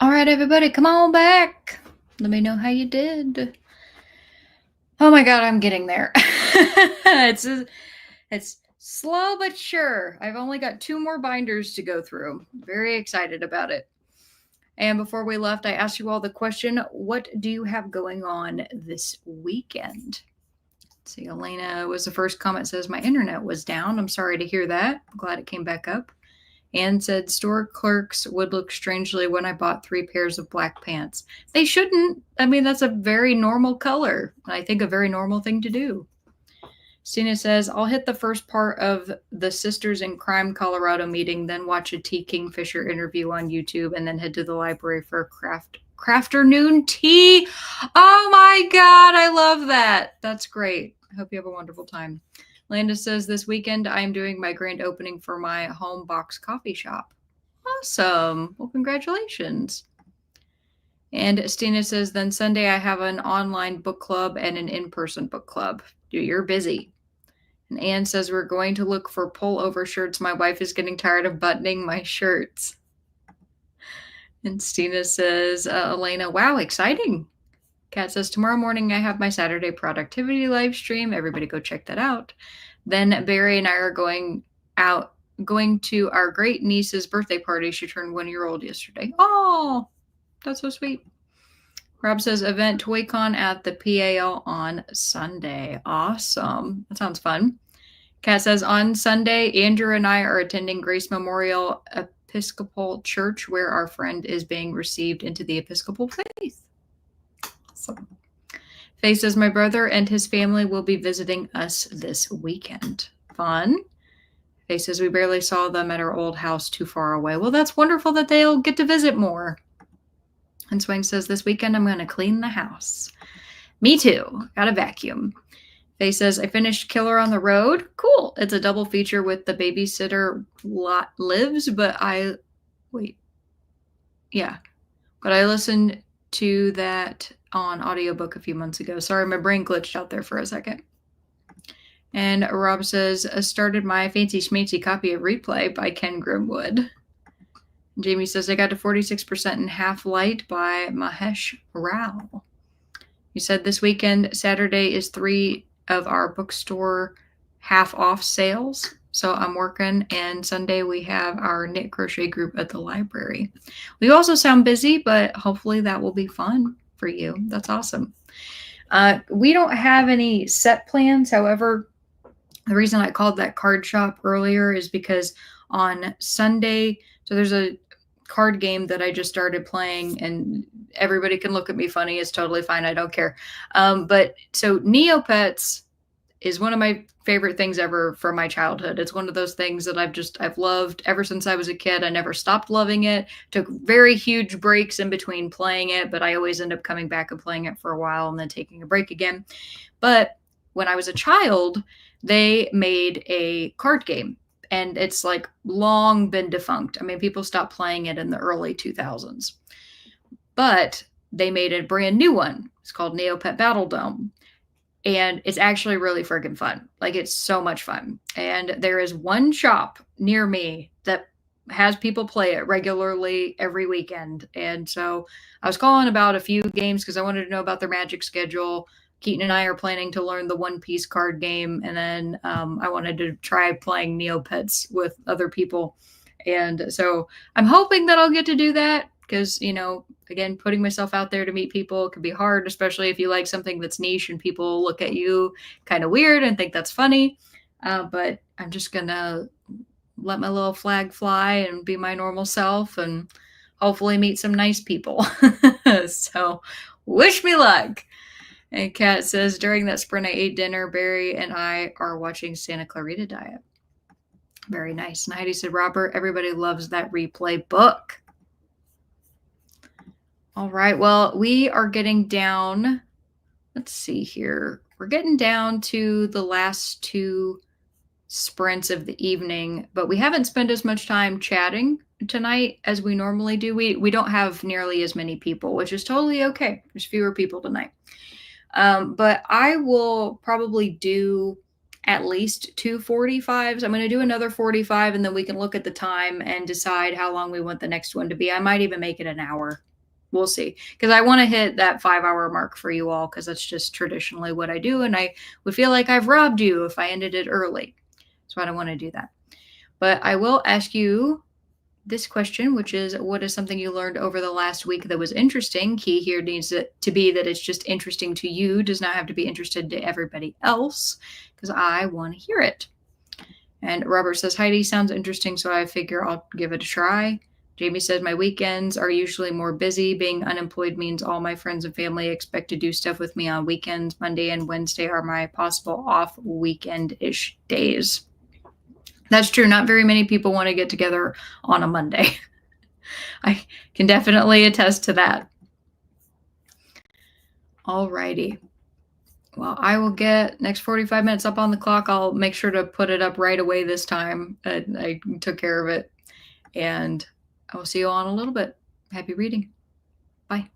All right, everybody, come on back. Let me know how you did. Oh my God, I'm getting there. It's slow but sure. I've only got 2 more binders to go through. Very excited about it. And before we left, I asked you all the question, what do you have going on this weekend? Let's see, Elena was the first comment, says, my internet was down. I'm sorry to hear that. I'm glad it came back up. Anne said, store clerks would look strangely when I bought 3 pairs of black pants. They shouldn't. I mean, that's a very normal color. I think a very normal thing to do. Stina says, I'll hit the first part of the Sisters in Crime Colorado meeting, then watch a T. Kingfisher interview on YouTube, and then head to the library for a crafternoon tea. Oh my God, I love that. That's great. I hope you have a wonderful time. Landis says, this weekend I'm doing my grand opening for my home box coffee shop. Awesome. Well, congratulations. And Stina says, then Sunday I have an online book club and an in-person book club. You're busy. And Anne says, we're going to look for pullover shirts. My wife is getting tired of buttoning my shirts. And Stina says, Elena, wow, exciting. Kat says, tomorrow morning I have my Saturday productivity live stream. Everybody go check that out. Then Barry and I are going to our great niece's birthday party. She turned 1-year-old yesterday. Oh, that's so sweet. Rob says, event ToyCon at the PAL on Sunday. Awesome. That sounds fun. Kat says, on Sunday, Andrew and I are attending Grace Memorial Episcopal Church, where our friend is being received into the Episcopal faith. Awesome. Faye says, my brother and his family will be visiting us this weekend. Fun. Faye says, we barely saw them at our old house too far away. Well, that's wonderful that they'll get to visit more. And Swain says, this weekend I'm going to clean the house. Me too. Got a vacuum. Faye says, I finished Killer on the Road. Cool. It's a double feature with The Babysitter Lives, but I listened to that on audiobook a few months ago. Sorry, my brain glitched out there for a second. And Rob says, I started my fancy schmancy copy of Replay by Ken Grimwood. Jamie says, I got to 46% in Half Light by Mahesh Rao. He said, this weekend, Saturday, is 3 of our bookstore half off sales. So I'm working, and Sunday we have our knit crochet group at the library. We also sound busy, but hopefully that will be fun for you. That's awesome. We don't have any set plans. However, the reason I called that card shop earlier is because on Sunday, so there's a card game that I just started playing, and everybody can look at me funny. It's totally fine. I don't care. But so Neopets is one of my favorite things ever from my childhood. It's one of those things that I've loved ever since I was a kid. I never stopped loving it. Took very huge breaks in between playing it, but I always end up coming back and playing it for a while and then taking a break again. But when I was a child, they made a card game, and it's like long been defunct. I mean, people stopped playing it in the early 2000s, but they made a brand new one. It's called Neopet Battle Dome. And it's actually really freaking fun. Like, it's so much fun. And there is one shop near me that has people play it regularly every weekend. And so I was calling about a few games because I wanted to know about their Magic schedule. Keaton and I are planning to learn the One Piece card game. And then I wanted to try playing Neopets with other people. And so I'm hoping that I'll get to do that because, you know, again, putting myself out there to meet people can be hard, especially if you like something that's niche and people look at you kind of weird and think that's funny. But I'm just going to let my little flag fly and be my normal self and hopefully meet some nice people. So wish me luck. And Kat says, during that sprint, I ate dinner. Barry and I are watching Santa Clarita Diet. Very nice. And Heidi said, Robert, everybody loves that Replay book. All right. Well, we are getting down. Let's see here. We're getting down to the last 2 sprints of the evening, but we haven't spent as much time chatting tonight as we normally do. We don't have nearly as many people, which is totally okay. There's fewer people tonight. But I will probably do at least 2 45s. I'm going to do another 45, and then we can look at the time and decide how long we want the next one to be. I might even make it an hour. we'll see. Because I want to hit that 5 hour mark for you all, because that's just traditionally what I do. And I would feel like I've robbed you if I ended it early. So I don't want to do that. But I will ask you this question, which is, what is something you learned over the last week that was interesting? Key here needs it to be that it's just interesting to you, does not have to be interested to everybody else, because I want to hear it. And Robert says, Heidi sounds interesting, so I figure I'll give it a try. Jamie says, my weekends are usually more busy. Being unemployed means all my friends and family expect to do stuff with me on weekends. Monday and Wednesday are my possible off weekend-ish days. That's true. Not very many people want to get together on a Monday. I can definitely attest to that. Alrighty. Well, I will get next 45 minutes up on the clock. I'll make sure to put it up right away this time. I took care of it. And I will see you all in a little bit. Happy reading. Bye.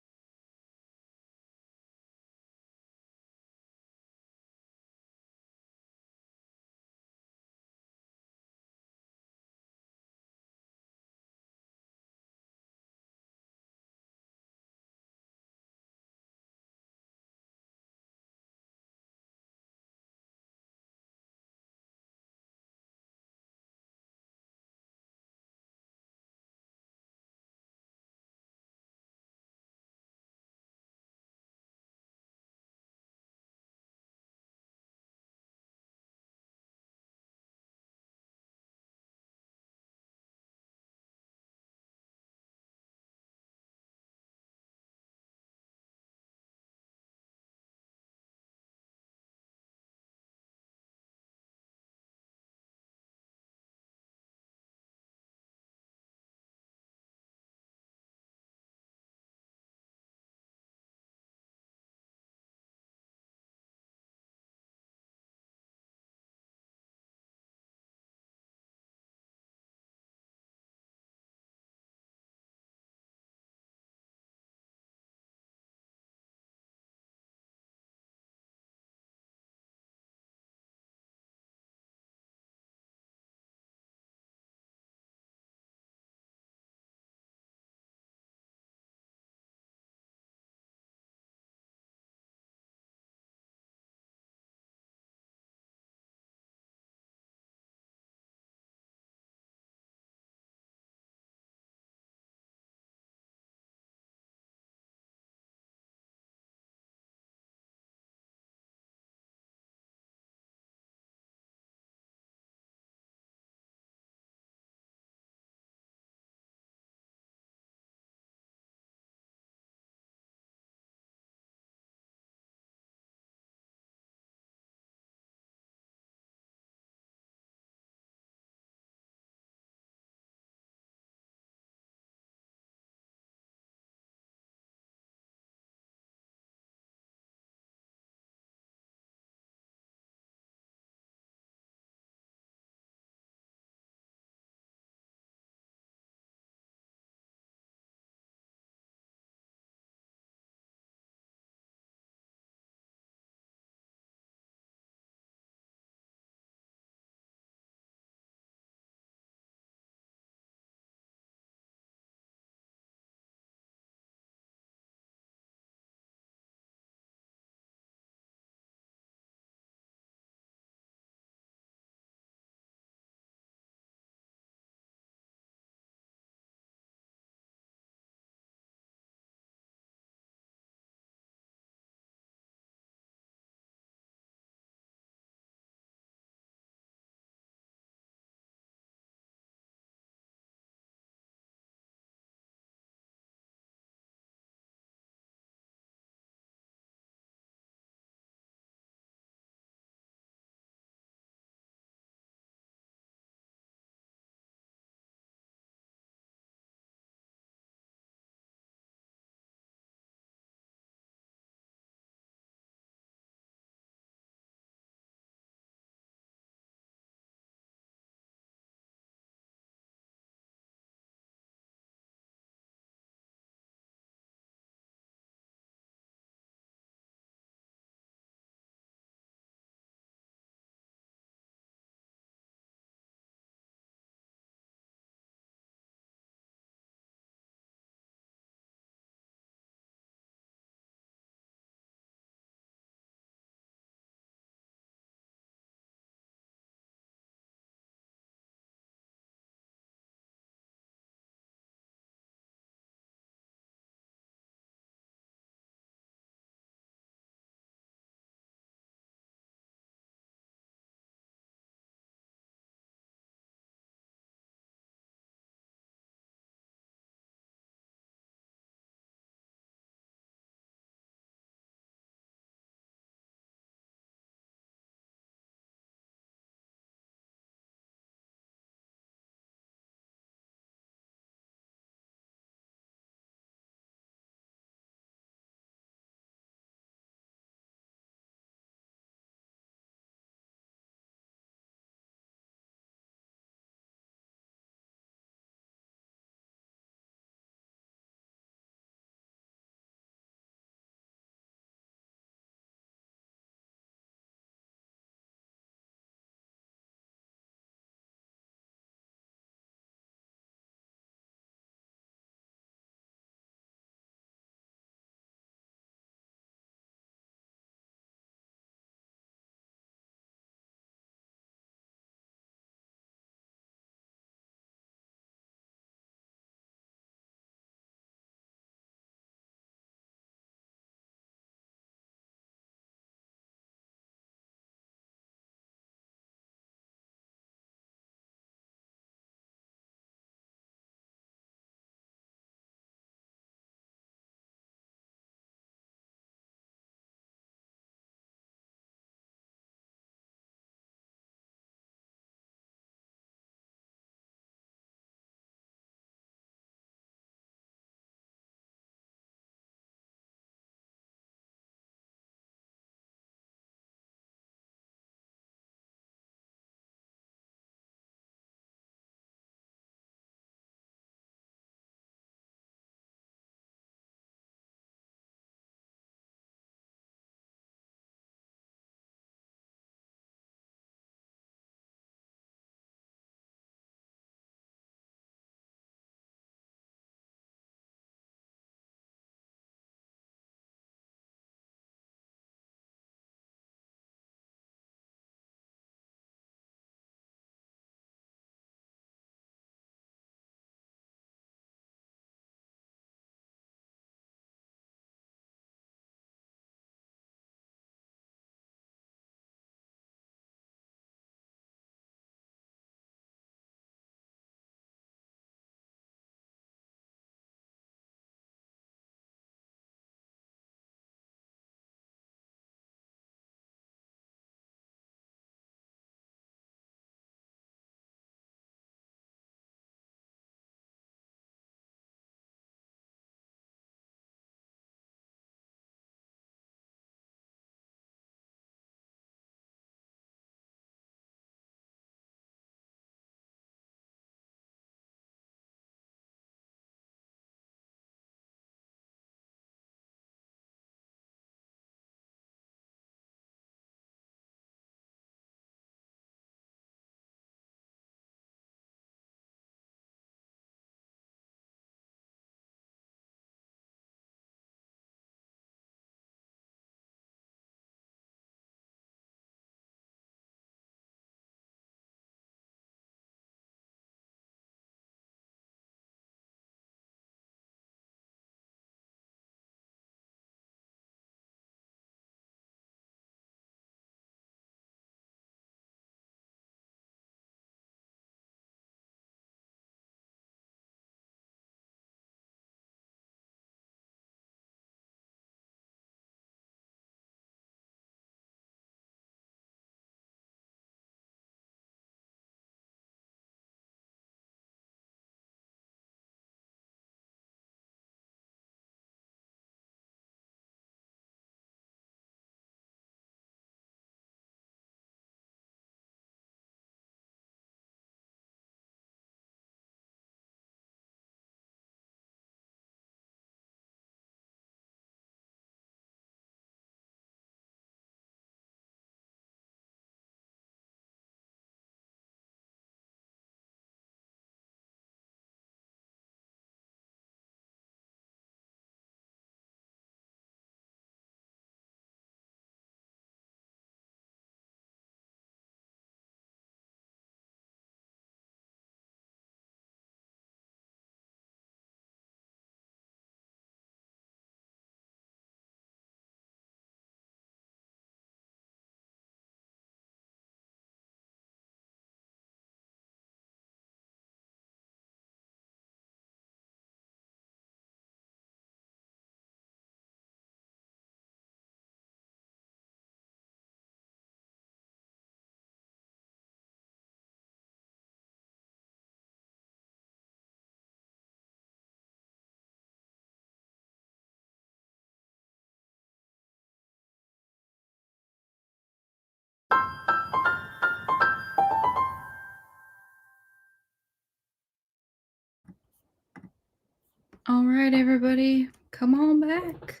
All right, everybody, come on back.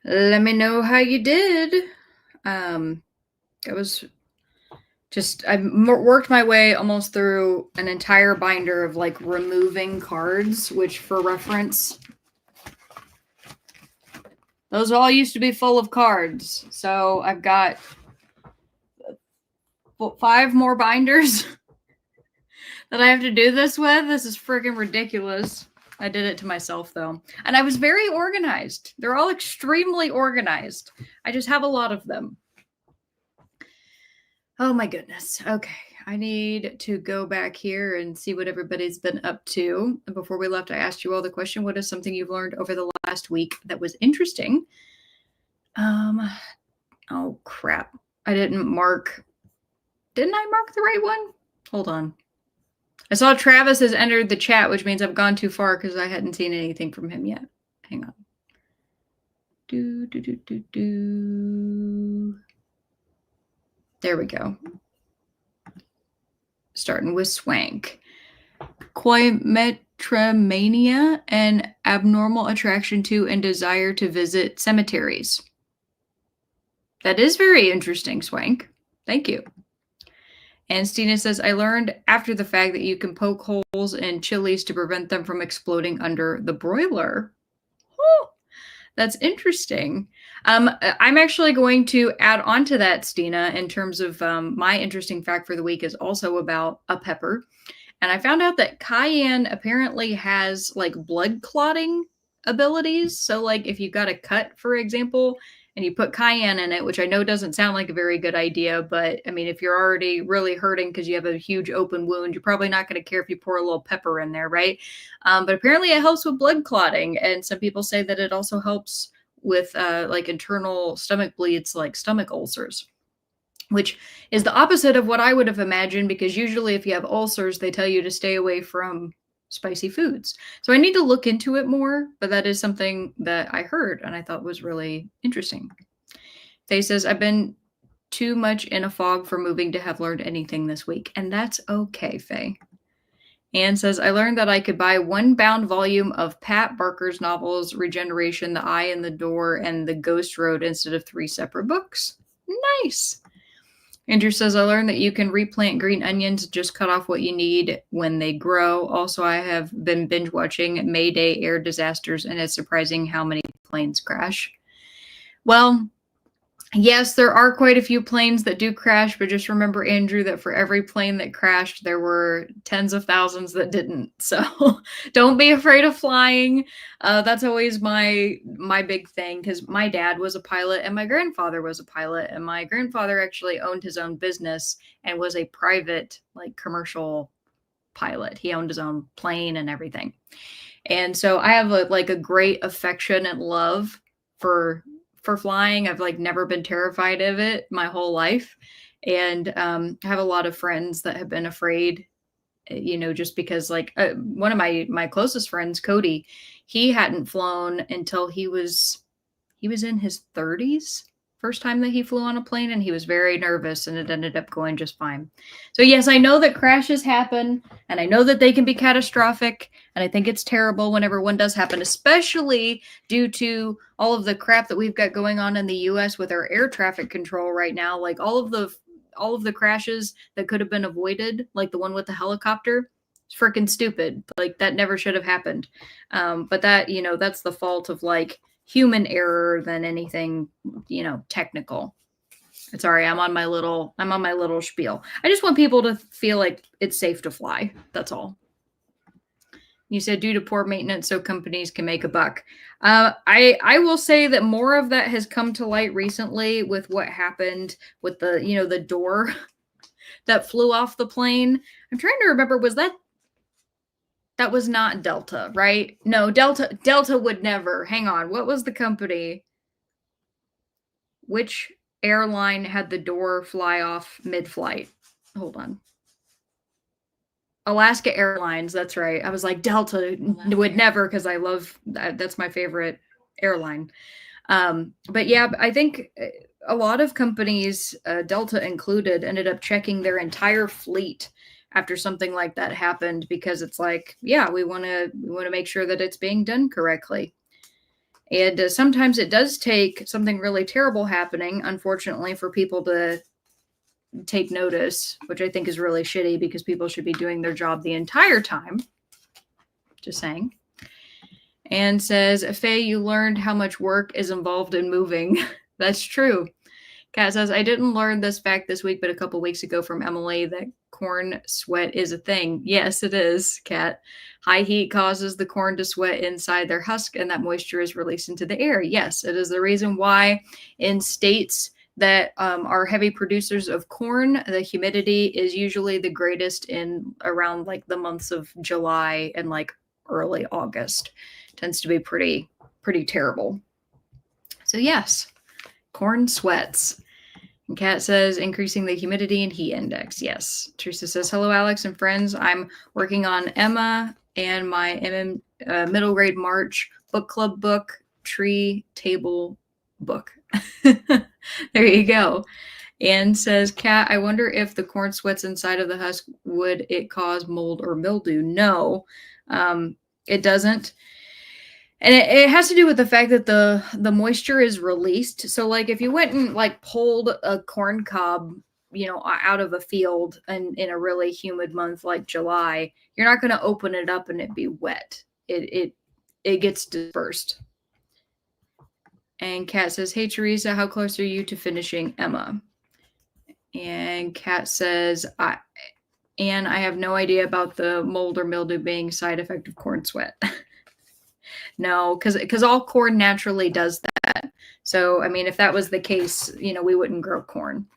Let me know how you did. It was just, I worked my way almost through an entire binder of like removing cards, which for reference, those all used to be full of cards. So I've got 5 more binders that I have to do this with. This is freaking ridiculous. I did it to myself though. And I was very organized. They're all extremely organized. I just have a lot of them. Oh my goodness. Okay. I need to go back here and see what everybody's been up to. And before we left, I asked you all the question, what is something you've learned over the last week that was interesting? Oh crap. Didn't I mark the right one? Hold on. I saw Travis has entered the chat, which means I've gone too far because I hadn't seen anything from him yet. Hang on. There we go. Starting with Swank. Coimetromania, an abnormal attraction to and desire to visit cemeteries. That is very interesting, Swank. Thank you. And Stina says, I learned after the fact that you can poke holes in chilies to prevent them from exploding under the broiler. Oh, that's interesting. I'm actually going to add on to that, Stina, in terms of my interesting fact for the week is also about a pepper. And I found out that cayenne apparently has like blood clotting abilities. So like if you've got a cut, for example, and you put cayenne in it, which I know doesn't sound like a very good idea, but I mean, if you're already really hurting because you have a huge open wound, you're probably not going to care if you pour a little pepper in there, right? But apparently it helps with blood clotting. And some people say that it also helps with like internal stomach bleeds, like stomach ulcers, which is the opposite of what I would have imagined, because usually if you have ulcers, they tell you to stay away from spicy foods. So I need to look into it more, but that is something that I heard and I thought was really interesting. Faye says, I've been too much in a fog for moving to have learned anything this week. And that's okay, Faye. Anne says, I learned that I could buy one bound volume of Pat Barker's novels, Regeneration, The Eye in the Door, and The Ghost Road instead of 3 separate books. Nice. Andrew says, I learned that you can replant green onions, just cut off what you need when they grow. Also, I have been binge watching Mayday air disasters, and it's surprising how many planes crash. Well, yes, there are quite a few planes that do crash, but just remember, Andrew, that for every plane that crashed, there were tens of thousands that didn't. So don't be afraid of flying. That's always my big thing, because my dad was a pilot and my grandfather was a pilot, and my grandfather actually owned his own business and was a private, like, commercial pilot. He owned his own plane and everything. And so I have a great affection and love for flying. I've like never been terrified of it my whole life. And I have a lot of friends that have been afraid, just because like one of my closest friends, Cody, he hadn't flown until he was in his 30s, first time that he flew on a plane, and he was very nervous, and it ended up going just fine. So yes, I know that crashes happen, and I know that they can be catastrophic, and I think it's terrible whenever one does happen, especially due to all of the crap that we've got going on in the US with our air traffic control right now. Like all of the crashes that could have been avoided, like the one with the helicopter, it's freaking stupid. Like that never should have happened. But that, that's the fault of like human error than anything, technical. Sorry, I'm on my little spiel. I just want people to feel like it's safe to fly. That's all. You said due to poor maintenance, so companies can make a buck. I will say that more of that has come to light recently with what happened with the door that flew off the plane. I'm trying to remember, that was not Delta, right? No, Delta would never. Hang on. What was the company? Which airline had the door fly off mid-flight? Hold on. Alaska Airlines. That's right. I was like, Delta would never, because I love that's my favorite airline. But yeah, I think a lot of companies, Delta included, ended up checking their entire fleet after something like that happened, because it's like, yeah, we want to make sure that it's being done correctly. And sometimes it does take something really terrible happening, unfortunately, for people to take notice, which I think is really shitty, because people should be doing their job the entire time. Just saying. And says, Faye, you learned how much work is involved in moving. That's true. Kat says, I didn't learn this fact this week, but a couple weeks ago from Emily, that corn sweat is a thing. Yes, it is, Kat. High heat causes the corn to sweat inside their husk, and that moisture is released into the air. Yes, it is the reason why in states that are heavy producers of corn, the humidity is usually the greatest in around like the months of July and like early August. Tends to be pretty terrible. So yes, corn sweats. And Kat says, increasing the humidity and heat index. Yes. Teresa says, hello, Alex and friends. I'm working on Emma and my middle grade March book club book, tree table book. There you go. Anne says, Kat, I wonder if the corn sweats inside of the husk, would it cause mold or mildew? No, it doesn't. And it has to do with the fact that the moisture is released. So like if you went and like pulled a corn cob, out of a field and in a really humid month like July, you're not going to open it up and it be wet. It gets dispersed. And Kat says, hey, Teresa, how close are you to finishing Emma? And Kat says, Anne, I have no idea about the mold or mildew being side effect of corn sweat. No, because all corn naturally does that. So, I mean, if that was the case, we wouldn't grow corn.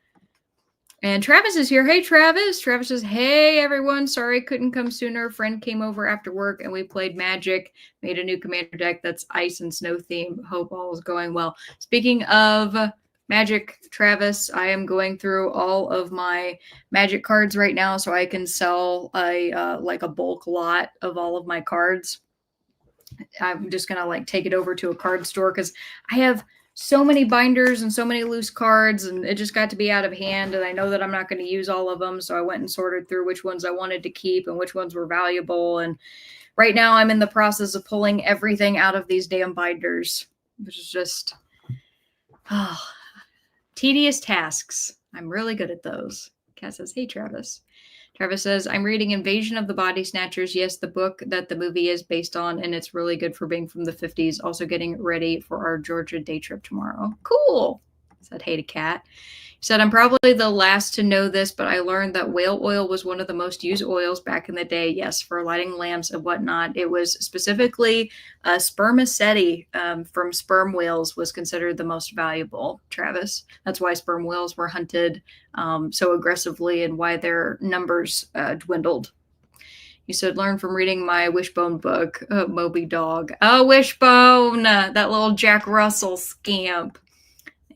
And Travis is here. Hey, Travis. Travis says, hey, everyone. Sorry, couldn't come sooner. A friend came over after work and we played Magic, made a new commander deck that's ice and snow themed. Hope all is going well. Speaking of Magic, Travis, I am going through all of my Magic cards right now so I can sell a bulk lot of all of my cards. I'm just going to take it over to a card store because I have so many binders and so many loose cards, and it just got to be out of hand. And I know that I'm not going to use all of them. So I went and sorted through which ones I wanted to keep and which ones were valuable. And right now I'm in the process of pulling everything out of these damn binders, which is just tedious tasks. I'm really good at those. Kat says, hey, Travis. Travis says, I'm reading Invasion of the Body Snatchers. Yes, the book that the movie is based on, and it's really good for being from the 50s. Also getting ready for our Georgia day trip tomorrow. Cool. Said, hey to Kat. He said, I'm probably the last to know this, but I learned that whale oil was one of the most used oils back in the day. Yes, for lighting lamps and whatnot. It was specifically spermaceti from sperm whales was considered the most valuable, Travis. That's why sperm whales were hunted so aggressively and why their numbers dwindled. He said, learn from reading my Wishbone book, Moby Dog. Oh, Wishbone, that little Jack Russell scamp.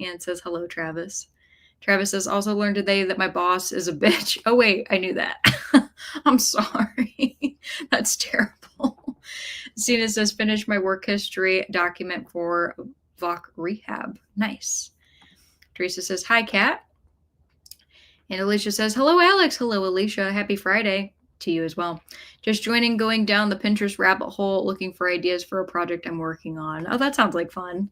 And says, hello, Travis. Travis says, also learned today that my boss is a bitch. Oh, wait, I knew that. I'm sorry. That's terrible. Cena says, finish my work history document for VOC rehab. Nice. Teresa says, hi, Kat. And Alicia says, hello, Alex. Hello, Alicia. Happy Friday to you as well. Just joining, going down the Pinterest rabbit hole, looking for ideas for a project I'm working on. Oh, that sounds like fun.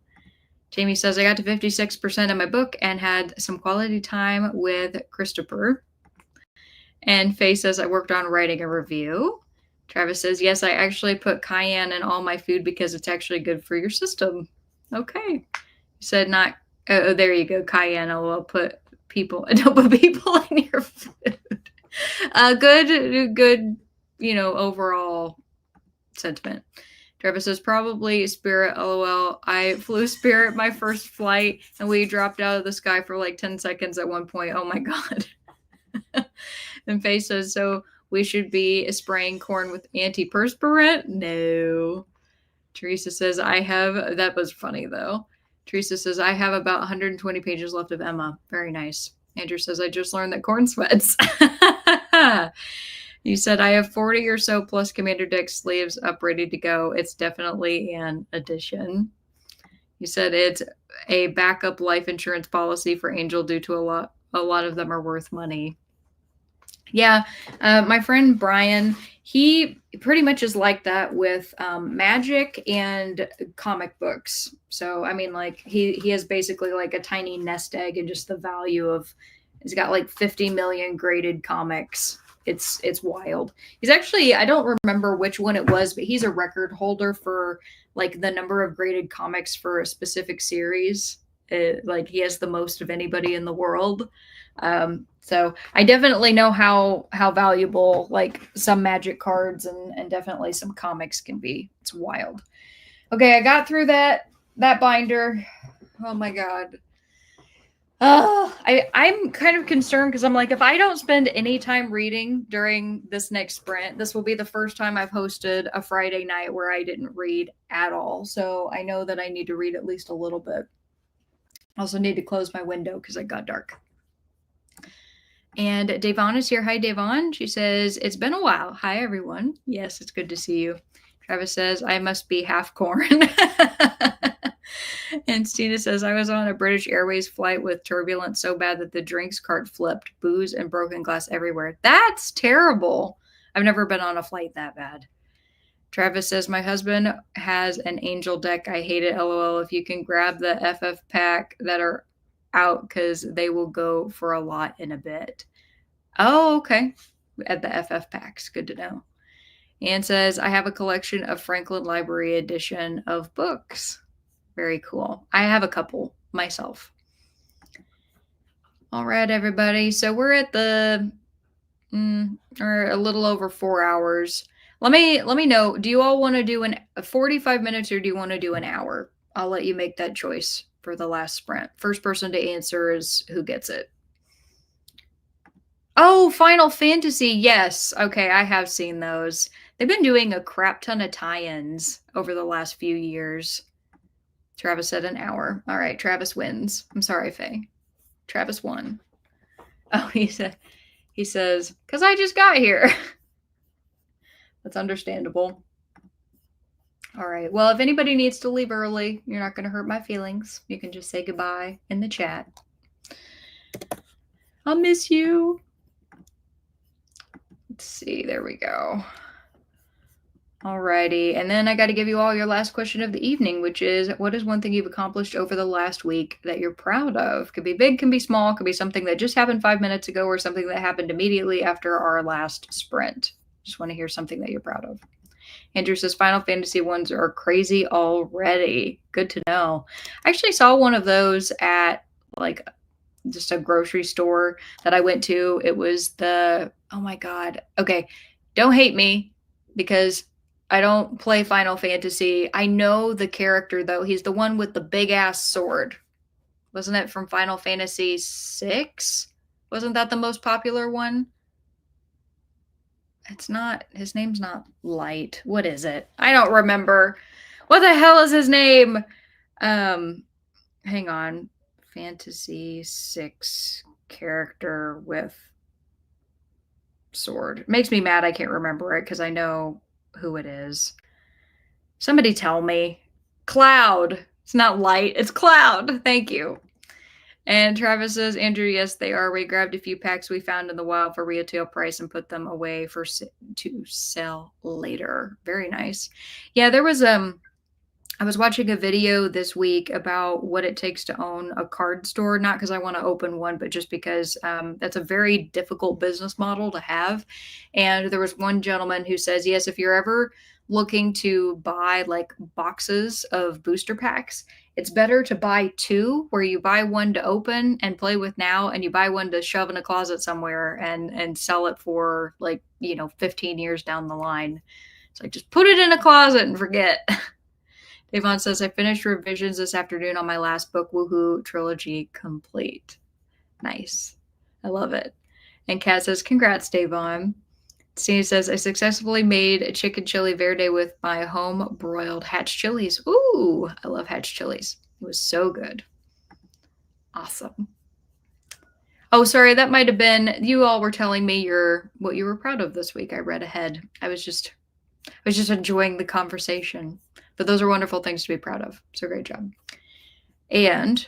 Jamie says, I got to 56% of my book and had some quality time with Christopher. And Faye says, I worked on writing a review. Travis says, yes, I actually put cayenne in all my food because it's actually good for your system. Okay. You said not, oh, there you go, cayenne. I'll put people, don't put people in your food. Good, overall sentiment. Travis says, probably Spirit, lol. I flew Spirit my first flight, and we dropped out of the sky for 10 seconds at one point. Oh, my God. And Faye says, so we should be spraying corn with antiperspirant? No. Teresa says, that was funny, though. Teresa says, I have about 120 pages left of Emma. Very nice. Andrew says, I just learned that corn sweats. You said, I have 40 or so plus Commander deck sleeves up ready to go. It's definitely an addition. You said it's a backup life insurance policy for Angel due to a lot of them are worth money. Yeah, my friend Brian, he pretty much is like that with magic and comic books. So I mean, like he has basically like a tiny nest egg, and just the value of he's got like 50 million graded comics. It's wild. He's actually, I don't remember which one it was, but he's a record holder for like the number of graded comics for a specific series. Like he has the most of anybody in the world. So I definitely know how valuable like some magic cards and definitely some comics can be. It's wild. Okay, I got through that binder. Oh my god. I'm kind of concerned because I'm like, if I don't spend any time reading during this next sprint, this will be the first time I've hosted a Friday night where I didn't read at all. So I know that I need to read at least a little bit. I also need to close my window because it got dark. And Devon is here. Hi, Devon. She says, it's been a while. Hi, everyone. Yes, it's good to see you. Travis says, I must be half corn. And Stina says, I was on a British Airways flight with turbulence so bad that the drinks cart flipped, booze and broken glass everywhere. That's terrible. I've never been on a flight that bad. Travis says, my husband has an angel deck. I hate it. LOL. If you can grab the FF pack that are out, because they will go for a lot in a bit. Oh, okay. At the FF packs. Good to know. Anne says, I have a collection of Franklin Library edition of books. Very cool. I have a couple myself. All right, everybody. So we're at the or a little over 4 hours. Let me know. Do you all want to do 45 minutes or do you want to do an hour? I'll let you make that choice for the last sprint. First person to answer is who gets it. Oh, Final Fantasy. Yes. Okay, I have seen those. They've been doing a crap ton of tie-ins over the last few years. Travis said an hour. All right, Travis wins. I'm sorry, Faye. Travis won. Oh, he says, because I just got here. That's understandable. All right. Well, if anybody needs to leave early, you're not going to hurt my feelings. You can just say goodbye in the chat. I'll miss you. Let's see. There we go. Alrighty. And then I got to give you all your last question of the evening, which is, what is one thing you've accomplished over the last week that you're proud of? Could be big, can be small, could be something that just happened 5 minutes ago or something that happened immediately after our last sprint. Just want to hear something that you're proud of. Andrew says Final Fantasy ones are crazy already. Good to know. I actually saw one of those at like just a grocery store that I went to. It was oh my God. Okay. Don't hate me because I don't play Final Fantasy. I know the character though. He's the one with the big ass sword. Wasn't it from Final Fantasy VI? Wasn't that the most popular one? It's not, his name's not Light. What is it? I don't remember. What the hell is his name? Hang on. Fantasy VI character with sword. It makes me mad I can't remember it because I know who it is. Somebody tell me. Cloud. It's not Light. It's Cloud. Thank you. And Travis says, Andrew, yes, they are. We grabbed a few packs we found in the wild for retail price and put them away to sell later. Very nice. Yeah, there was I was watching a video this week about what it takes to own a card store, not because I want to open one, but just because that's a very difficult business model to have. And there was one gentleman who says, yes, if you're ever looking to buy like boxes of booster packs, it's better to buy two, where you buy one to open and play with now, and you buy one to shove in a closet somewhere and sell it for like, 15 years down the line. It's like, just put it in a closet and forget. Devon says, I finished revisions this afternoon on my last book, Woohoo, trilogy complete. Nice. I love it. And Kat says, congrats, Devon. Steve says, I successfully made a chicken chili verde with my home broiled Hatch chilies. Ooh, I love Hatch chilies. It was so good. Awesome. Oh, sorry, that might have been, you all were telling me what you were proud of this week. I read ahead. I was just enjoying the conversation. But those are wonderful things to be proud of. So great job. And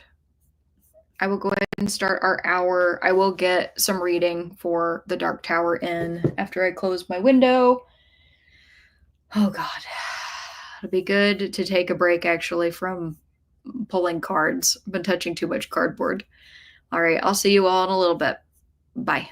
I will go ahead and start our hour. I will get some reading for the Dark Tower in after I close my window. Oh God. It'll be good to take a break actually from pulling cards. I've been touching too much cardboard. All right, I'll see you all in a little bit. Bye.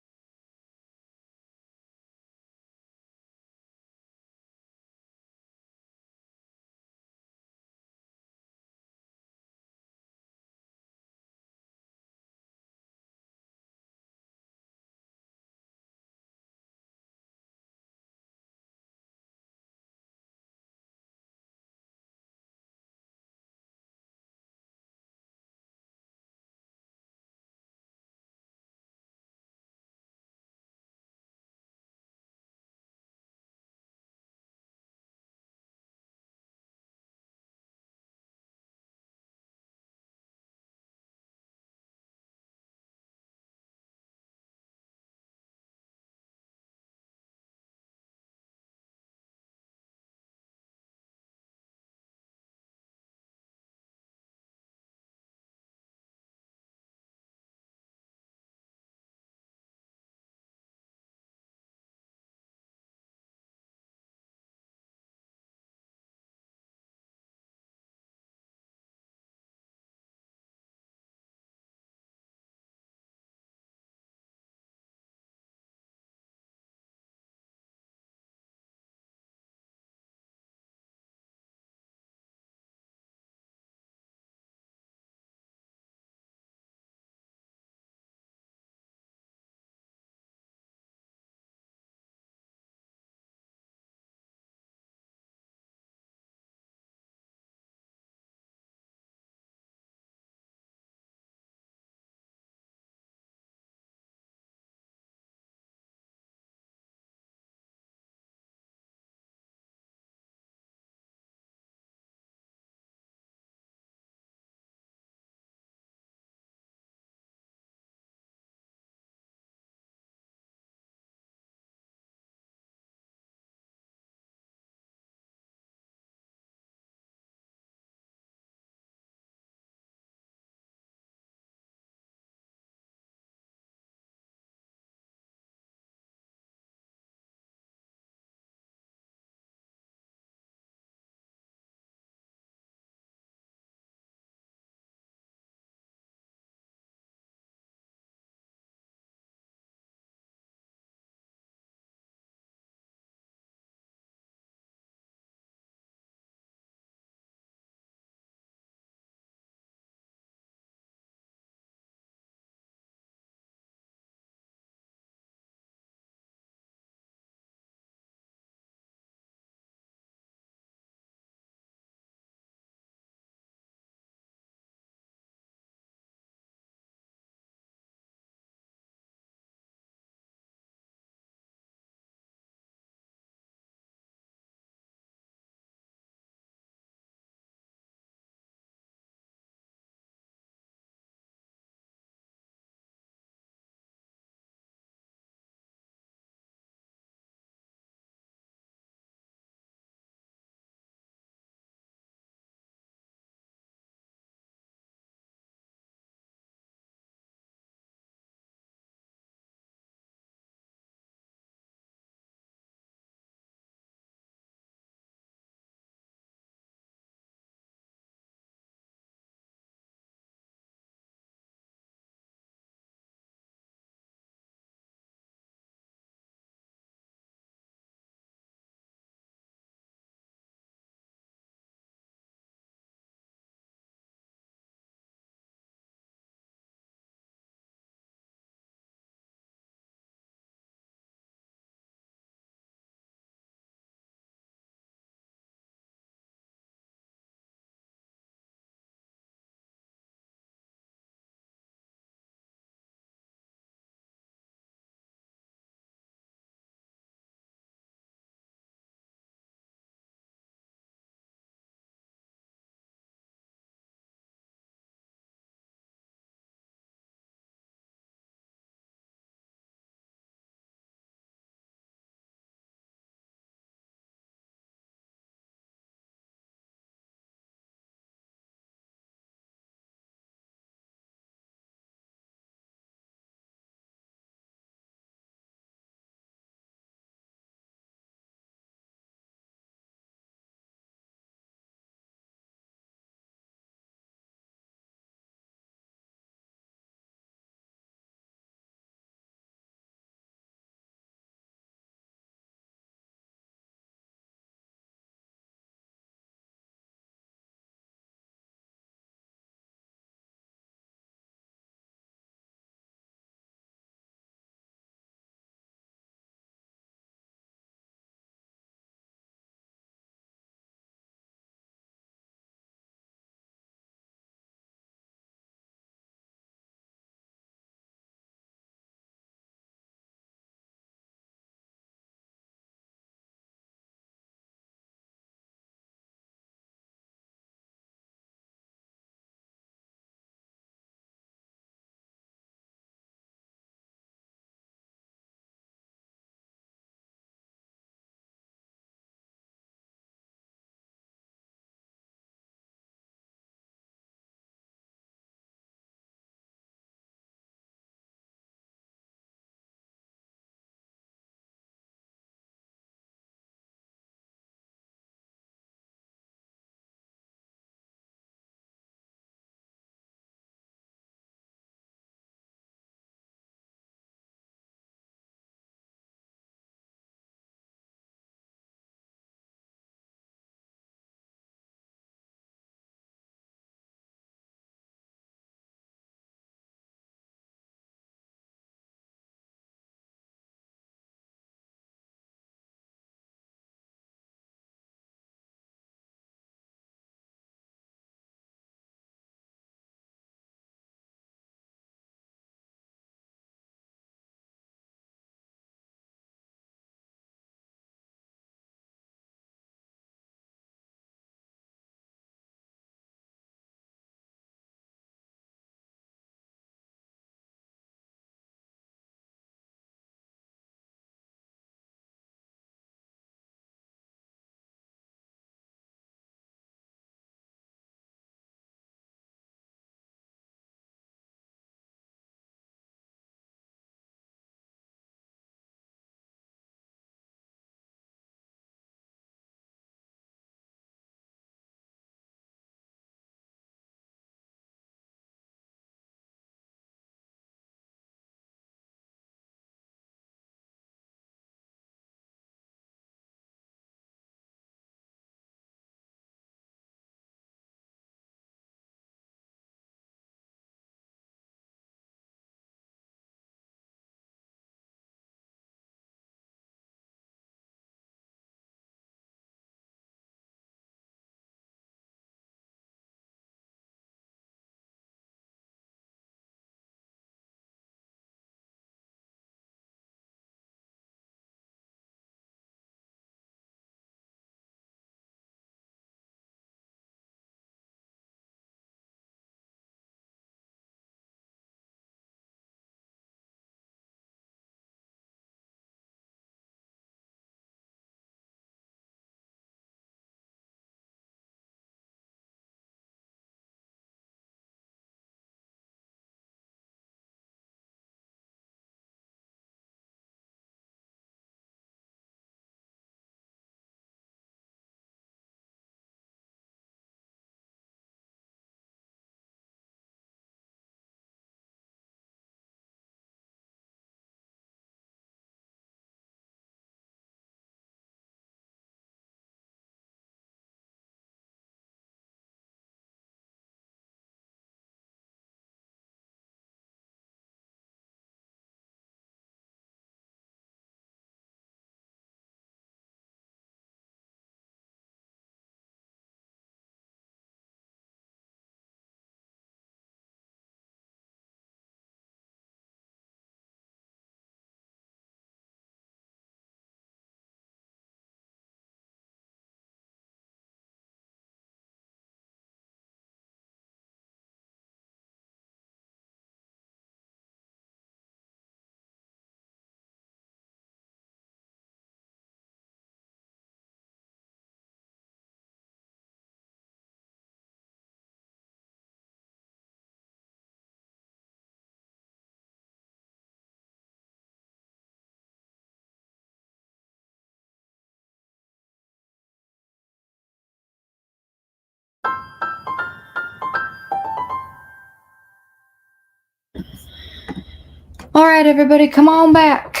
All right, everybody, come on back.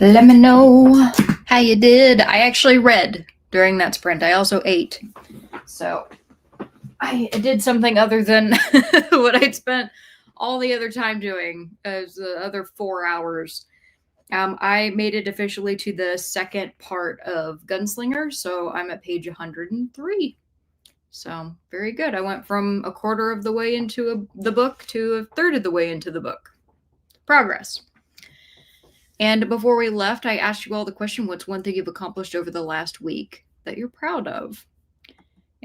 Let me know how you did. I actually read during that sprint. I also ate. So I did something other than what I'd spent all the other time doing, as the other 4 hours. I made it officially to the second part of Gunslinger, so I'm at page 103. So very good. I went from a quarter of the way into the book to a third of the way into the book. Progress. And before we left, I asked you all the question, what's one thing you've accomplished over the last week that you're proud of?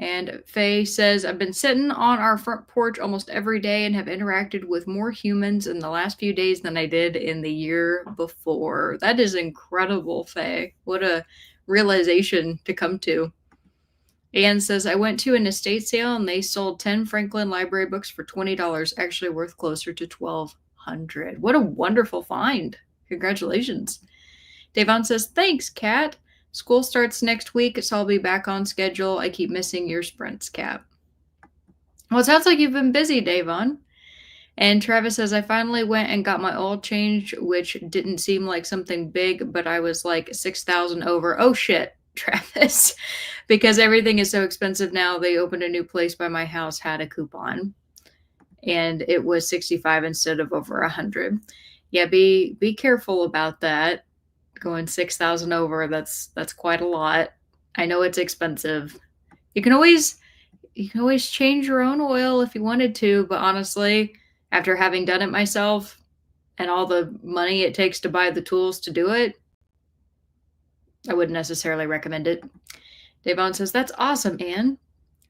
And Faye says, I've been sitting on our front porch almost every day and have interacted with more humans in the last few days than I did in the year before. That is incredible, Faye. What a realization to come to. Anne says, I went to an estate sale and they sold 10 Franklin Library books for $20, actually worth closer to $1,200. What a wonderful find. Congratulations. Davon says, thanks, Kat. School starts next week, so I'll be back on schedule. I keep missing your sprints, Kat. Well, it sounds like you've been busy, Davon. And Travis says, I finally went and got my oil changed, which didn't seem like something big, but I was like 6,000 over. Oh, shit, Travis. Because everything is so expensive now, they opened a new place by my house, had a coupon. And it was 65 instead of over 100. Yeah, be careful about that. Going 6,000 over, that's quite a lot. I know it's expensive. You can always change your own oil if you wanted to, but honestly, after having done it myself and all the money it takes to buy the tools to do it, I wouldn't necessarily recommend it. Davon says, that's awesome, Anne.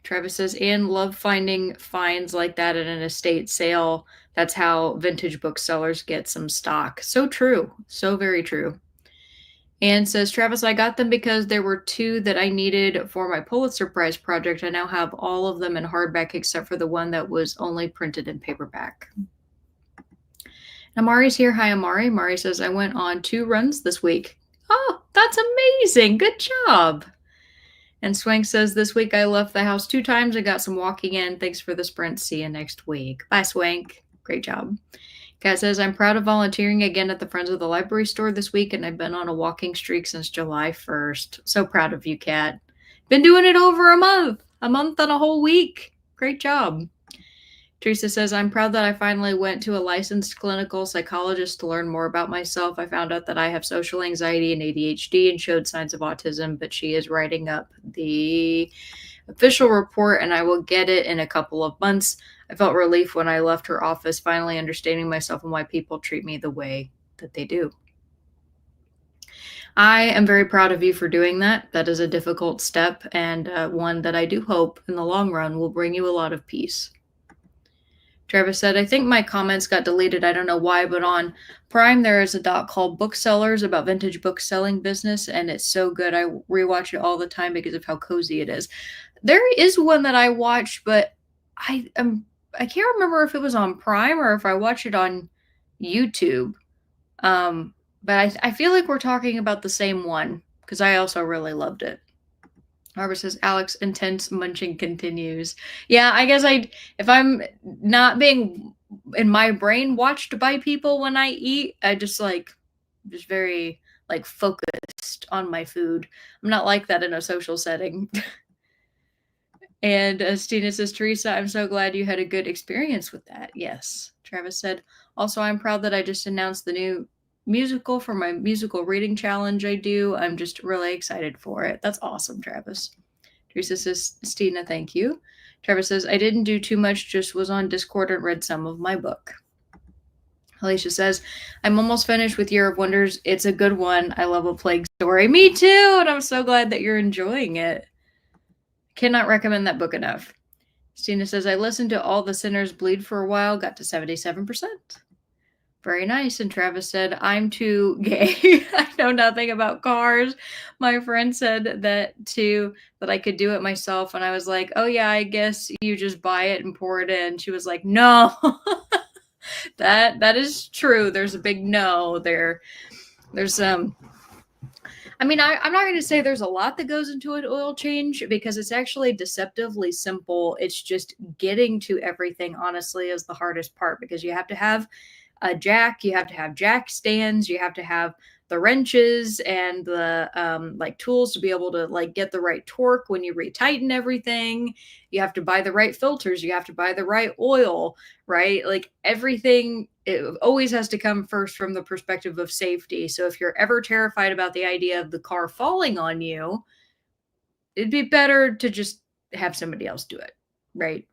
Travis says, Anne loved finding finds like that at an estate sale. That's how vintage booksellers get some stock. So true. So very true. Anne says, Travis, I got them because there were 2 that I needed for my Pulitzer Prize project. I now have all of them in hardback except for the one that was only printed in paperback. Amari's here. Hi, Amari. Amari says, I went on 2 runs this week. Oh, that's amazing. Good job. And Swank says, this week I left the house 2 times and got some walking in. Thanks for the sprint. See you next week. Bye, Swank. Great job. Kat says, I'm proud of volunteering again at the Friends of the Library store this week, and I've been on a walking streak since July 1st. So proud of you, Kat. Been doing it over a month and a whole week. Great job. Teresa says, I'm proud that I finally went to a licensed clinical psychologist to learn more about myself. I found out that I have social anxiety and ADHD and showed signs of autism, but she is writing up the official report and I will get it in a couple of months. I felt relief when I left her office, finally understanding myself and why people treat me the way that they do. I am very proud of you for doing that. That is a difficult step and one that I do hope in the long run will bring you a lot of peace. Travis said, I think my comments got deleted. I don't know why, but on Prime, there is a doc called Booksellers about vintage book selling business, and it's so good. I rewatch it all the time because of how cozy it is. There is one that I watched, but I can't remember if it was on Prime or if I watched it on YouTube. But I feel like we're talking about the same one because I also really loved it. Barbara says, Alex, intense munching continues. Yeah, I guess if I'm not being in my brain watched by people when I eat, I just very focused on my food. I'm not like that in a social setting. And Stina says, Teresa, I'm so glad you had a good experience with that. Yes. Travis said, also, I'm proud that I just announced the new musical for my musical reading challenge I do. I'm just really excited for it. That's awesome, Travis. Teresa says, Stina, thank you. Travis says, I didn't do too much, just was on Discord and read some of my book. Alicia says, I'm almost finished with Year of Wonders. It's a good one. I love a plague story. Me too, and I'm so glad that you're enjoying it. Cannot recommend that book enough. Stina says, I listened to All the Sinners Bleed for a while, got to 77%. Very nice. And Travis said, I'm too gay. I know nothing about cars. My friend said that I could do it myself. And I was like, oh yeah, I guess you just buy it and pour it in. She was like, no, that is true. There's a big no there. There's I mean, I'm not going to say there's a lot that goes into an oil change because it's actually deceptively simple. It's just getting to everything, honestly, is the hardest part because you have to have a jack, you have to have jack stands, you have to have the wrenches and the like tools to be able to like get the right torque when you retighten everything. You have to buy the right filters, you have to buy the right oil, right? Like everything, it always has to come first from the perspective of safety. So if you're ever terrified about the idea of the car falling on you, it'd be better to just have somebody else do it, right?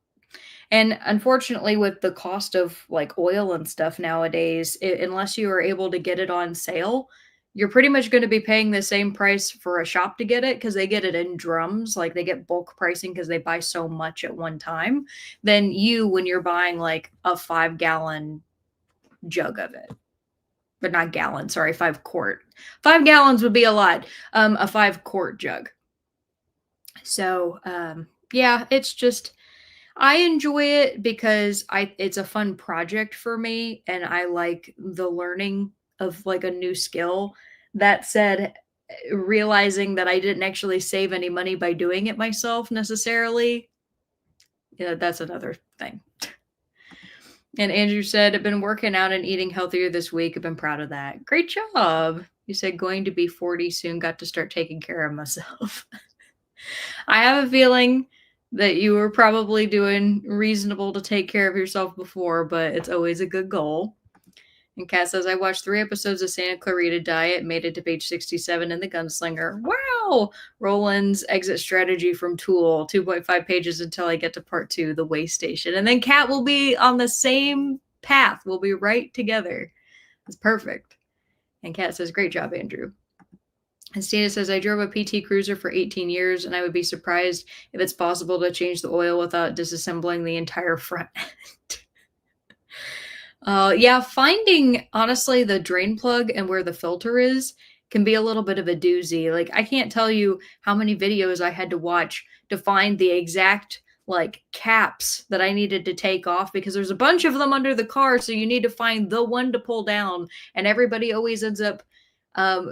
And unfortunately, with the cost of like oil and stuff nowadays, unless you are able to get it on sale, you're pretty much going to be paying the same price for a shop to get it because they get it in drums. Like they get bulk pricing because they buy so much at one time than you when you're buying like a 5 gallon jug of it. But not gallon, sorry, 5 quart. 5 gallons would be a lot. A 5 quart jug. So, yeah, it's just I enjoy it because it's a fun project for me and I like the learning of like a new skill. That said, realizing that I didn't actually save any money by doing it myself necessarily, yeah, that's another thing. And Andrew said, I've been working out and eating healthier this week. I've been proud of that. Great job. You said going to be 40 soon, got to start taking care of myself. I have a feeling that you were probably doing reasonable to take care of yourself before, but it's always a good goal. And Kat says, I watched 3 episodes of Santa Clarita Diet, made it to page 67 in The Gunslinger. Wow! Roland's exit strategy from Tool, 2.5 pages until I get to part 2, The Way Station. And then Kat will be on the same path. We'll be right together. That's perfect. And Kat says, great job, Andrew. And Stina says, I drove a PT Cruiser for 18 years, and I would be surprised if it's possible to change the oil without disassembling the entire front end. Yeah, finding, honestly, the drain plug and where the filter is can be a little bit of a doozy. Like, I can't tell you how many videos I had to watch to find the exact, like, caps that I needed to take off because there's a bunch of them under the car, so you need to find the one to pull down, and everybody always ends up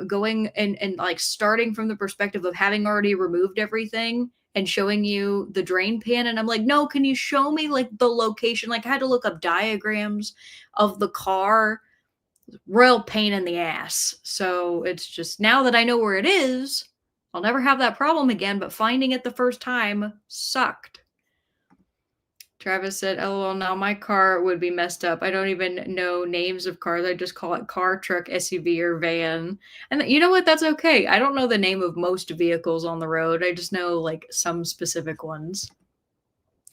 going and like starting from the perspective of having already removed everything and showing you the drain pan. And I'm like, no, can you show me like the location? Like I had to look up diagrams of the car. Royal pain in the ass. So it's just now that I know where it is, I'll never have that problem again. But finding it the first time sucked. Travis said, LOL, now my car would be messed up. I don't even know names of cars. I just call it car, truck, SUV, or van. And you know what? That's okay. I don't know the name of most vehicles on the road. I just know like some specific ones.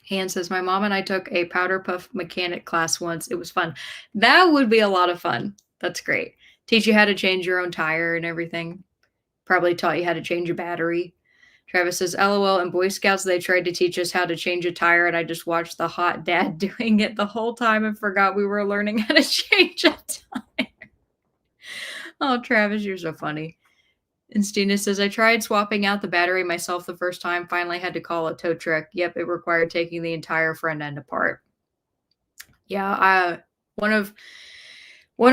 Han says, my mom and I took a powder puff mechanic class once. It was fun. That would be a lot of fun. That's great. Teach you how to change your own tire and everything. Probably taught you how to change a battery. Travis says, LOL, in Boy Scouts, they tried to teach us how to change a tire, and I just watched the hot dad doing it the whole time and forgot we were learning how to change a tire. Oh, Travis, you're so funny. And Stina says, I tried swapping out the battery myself the first time, finally had to call a tow truck. Yep, it required taking the entire front end apart. Yeah, one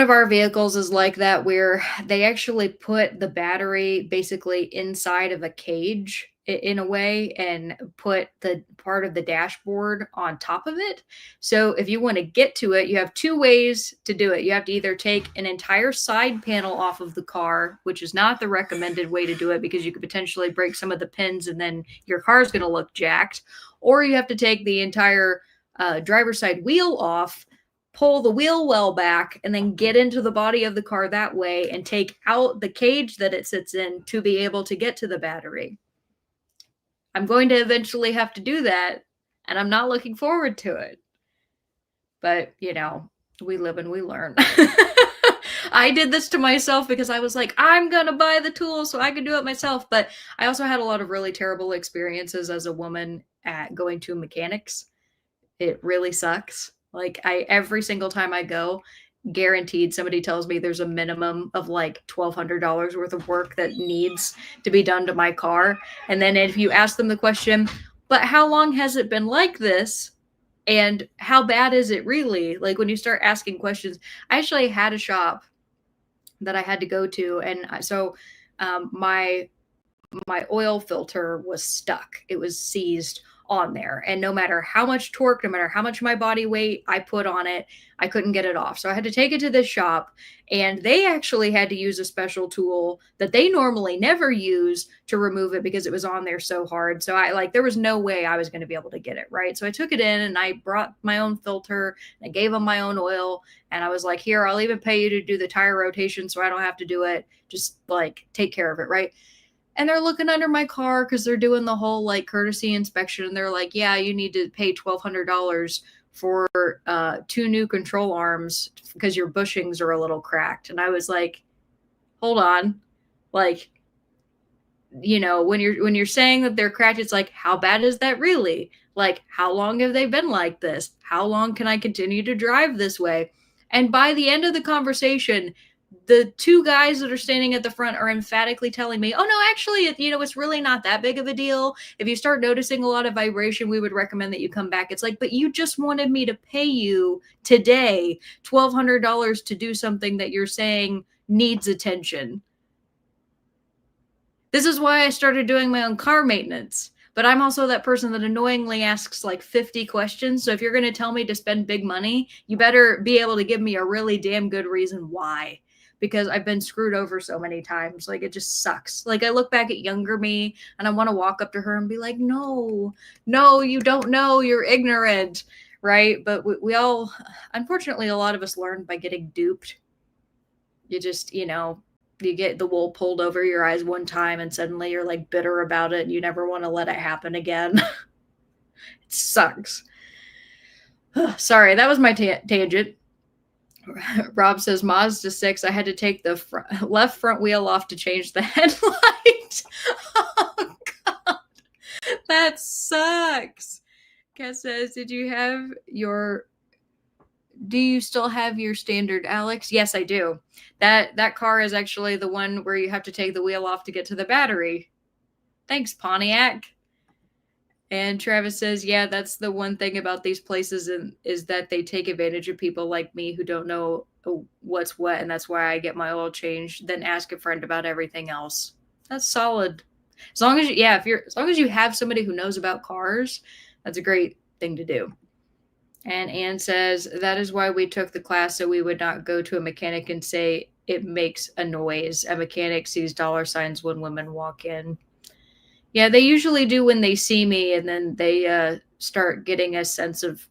of our vehicles is like that where they actually put the battery basically inside of a cage in a way and put the part of the dashboard on top of it. So if you want to get to it, you have 2 ways to do it. You have to either take an entire side panel off of the car, which is not the recommended way to do it because you could potentially break some of the pins and then your car is going to look jacked. Or you have to take the entire driver's side wheel off, pull the wheel well back, and then get into the body of the car that way and take out the cage that it sits in to be able to get to the battery. I'm going to eventually have to do that, and I'm not looking forward to it. But, you know, we live and we learn. I did this to myself because I was like, I'm going to buy the tools so I can do it myself. But I also had a lot of really terrible experiences as a woman at going to mechanics. It really sucks. Like every single time I go, guaranteed somebody tells me there's a minimum of like $1,200 worth of work that needs to be done to my car. And then if you ask them the question, but how long has it been like this? And how bad is it really? Like when you start asking questions, I actually had a shop that I had to go to. And so my oil filter was stuck. It was seized on there. And no matter how much torque, no matter how much my body weight I put on it, I couldn't get it off. So I had to take it to this shop, and they actually had to use a special tool that they normally never use to remove it because it was on there so hard. So there was no way I was going to be able to get it right. So I took it in and I brought my own filter and I gave them my own oil. And I was like, here, I'll even pay you to do the tire rotation so I don't have to do it. Just take care of it. Right. And they're looking under my car because they're doing the whole courtesy inspection. And they're like, yeah, you need to pay $1,200 for 2 new control arms because your bushings are a little cracked. And I was like, hold on. When you're saying that they're cracked, it's like, how bad is that really? How long have they been like this? How long can I continue to drive this way? And by the end of the conversation, the 2 guys that are standing at the front are emphatically telling me, oh, no, actually, it's really not that big of a deal. If you start noticing a lot of vibration, we would recommend that you come back. It's like, but you just wanted me to pay you today $1,200 to do something that you're saying needs attention. This is why I started doing my own car maintenance. But I'm also that person that annoyingly asks 50 questions. So if you're going to tell me to spend big money, you better be able to give me a really damn good reason why. Because I've been screwed over so many times. It just sucks. I look back at younger me and I want to walk up to her and be like, no, you don't know. You're ignorant. Right. But we all, unfortunately, a lot of us learn by getting duped. You just, you get the wool pulled over your eyes one time and suddenly you're bitter about it and you never want to let it happen again. It sucks. Sorry, that was my tangent. Rob says, Mazda 6, I had to take the left front wheel off to change the headlight. Oh, God. That sucks. Kat says, do you still have your standard Alex? Yes, I do. That car is actually the one where you have to take the wheel off to get to the battery. Thanks, Pontiac. And Travis says, yeah, that's the one thing about these places is that they take advantage of people like me who don't know what's what, and that's why I get my oil changed, then ask a friend about everything else. That's solid. As long as you have somebody who knows about cars, that's a great thing to do. And Anne says, that is why we took the class, so we would not go to a mechanic and say it makes a noise. A mechanic sees dollar signs when women walk in. Yeah, they usually do when they see me, and then they start getting a sense of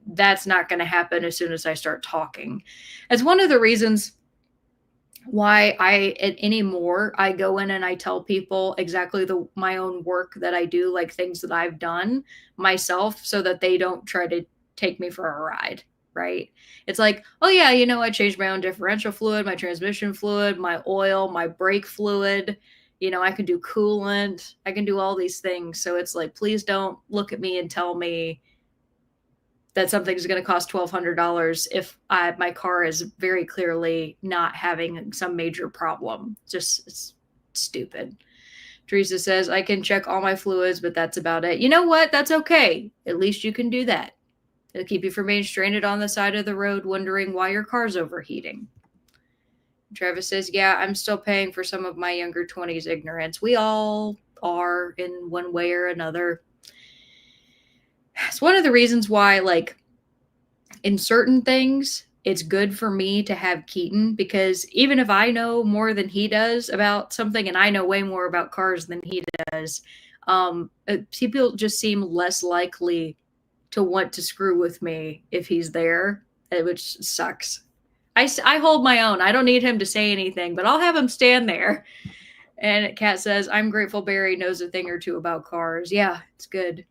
that's not going to happen as soon as I start talking. It's one of the reasons why anymore I go in and I tell people exactly my own work that I do, things that I've done myself, so that they don't try to take me for a ride, right? It's like, oh yeah, I changed my own differential fluid, my transmission fluid, my oil, my brake fluid. I can do coolant. I can do all these things. So it's like, please don't look at me and tell me that something's going to cost $1,200 if my car is very clearly not having some major problem. It's stupid. Teresa says, I can check all my fluids, but that's about it. You know what? That's okay. At least you can do that. It'll keep you from being stranded on the side of the road wondering why your car's overheating. Travis says, yeah, I'm still paying for some of my younger 20s ignorance. We all are in one way or another. It's one of the reasons why, in certain things, it's good for me to have Keaton, because even if I know more than he does about something, and I know way more about cars than he does, people just seem less likely to want to screw with me if he's there, which sucks. I hold my own. I don't need him to say anything, but I'll have him stand there. And Kat says, I'm grateful Barry knows a thing or two about cars. Yeah, it's good.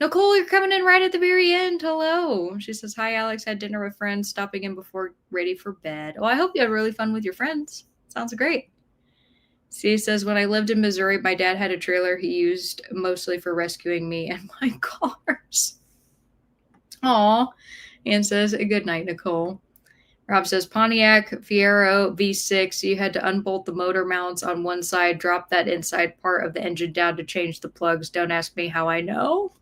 Nicole, you're coming in right at the very end. Hello. She says, hi, Alex. Had dinner with friends, stopping in before ready for bed. Oh, I hope you had really fun with your friends. Sounds great. C says, when I lived in Missouri, my dad had a trailer he used mostly for rescuing me and my cars. Aw. Ann says, good night, Nicole. Rob says, Pontiac Fiero V6, you had to unbolt the motor mounts on one side, drop that inside part of the engine down to change the plugs. Don't ask me how I know.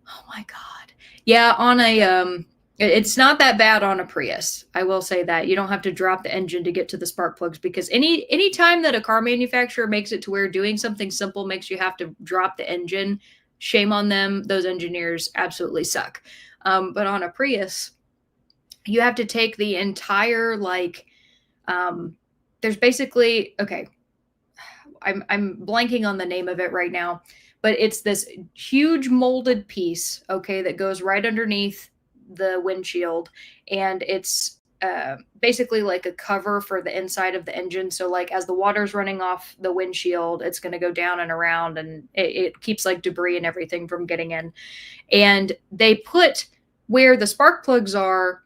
Oh my God. Yeah, on a It's not that bad on a Prius. I will say that. You don't have to drop the engine to get to the spark plugs, because any time that a car manufacturer makes it to where doing something simple makes you have to drop the engine, shame on them. Those engineers absolutely suck. But on a Prius, you have to take the entire, like, there's basically, okay, I'm blanking on the name of it right now, but it's this huge molded piece, okay, that goes right underneath the windshield, and it's basically like a cover for the inside of the engine. So like as the water's running off the windshield, it's going to go down and around, and it keeps like debris and everything from getting in. And they put where the spark plugs are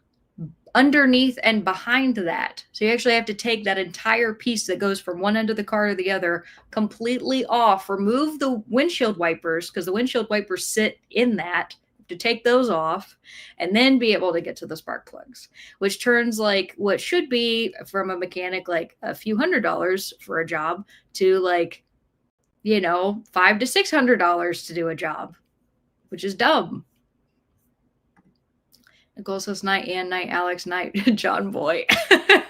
underneath and behind that. So you actually have to take that entire piece that goes from one end of the car to the other completely off, remove the windshield wipers, because the windshield wipers sit in that, to take those off, and then be able to get to the spark plugs, which turns like what should be from a mechanic like a few $100s for a job to like, $500 to $600 to do a job, which is dumb. Nicole says, night, Ann, night, Alex, night, John Boy.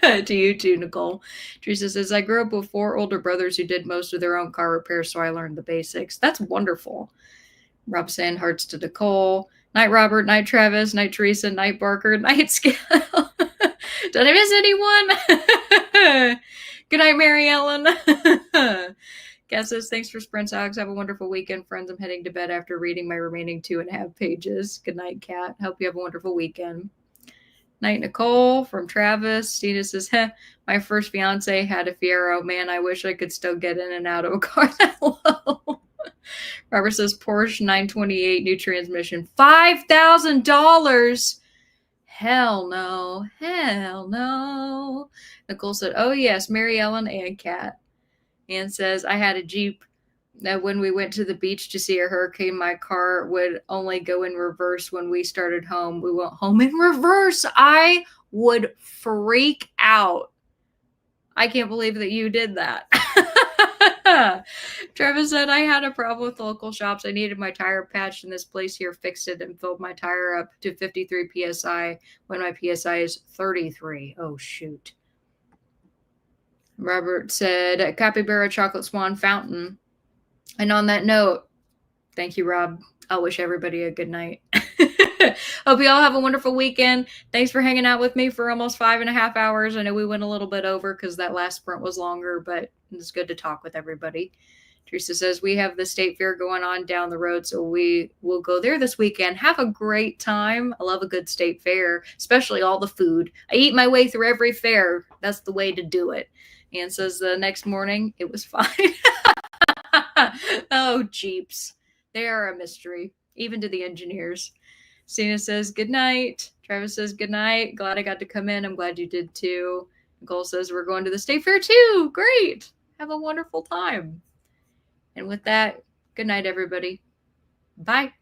To you too, Nicole. Teresa says, I grew up with 4 older brothers who did most of their own car repairs, so I learned the basics. That's wonderful. Rob saying, hearts to Nicole. Night, Robert, night, Travis, night, Teresa, night, Barker, night, Scale. Did I miss anyone? Good night, Mary Ellen. Cass says, thanks for sprints, Alex. Have a wonderful weekend, friends. I'm heading to bed after reading my remaining 2.5 pages. Good night, Kat. Hope you have a wonderful weekend. Night, Nicole from Travis. Stina says, my first fiance had a Fiero. Man, I wish I could still get in and out of a car that low. Robert says, Porsche 928 new transmission. $5,000. Hell no. Hell no. Nicole said, oh yes, Mary Ellen and Kat. Ann says, I had a Jeep that when we went to the beach to see a hurricane, my car would only go in reverse when we started home. We went home in reverse. I would freak out. I can't believe that you did that. Travis said, I had a problem with local shops. I needed my tire patched, and this place here fixed it and filled my tire up to 53 PSI when my PSI is 33. Oh, shoot. Robert said, Capybara Chocolate Swan Fountain. And on that note, thank you, Rob. I'll wish everybody a good night. Hope you all have a wonderful weekend. Thanks for hanging out with me for almost 5.5 hours. I know we went a little bit over because that last sprint was longer, but it's good to talk with everybody. Teresa says, we have the state fair going on down the road, so we will go there this weekend. Have a great time. I love a good state fair, especially all the food. I eat my way through every fair. That's the way to do it. Ann says the next morning, it was fine. Oh, Jeeps. They are a mystery, even to the engineers. Stina says, good night. Travis says, good night. Glad I got to come in. I'm glad you did too. Nicole says, we're going to the state fair too. Great. Have a wonderful time. And with that, good night, everybody. Bye.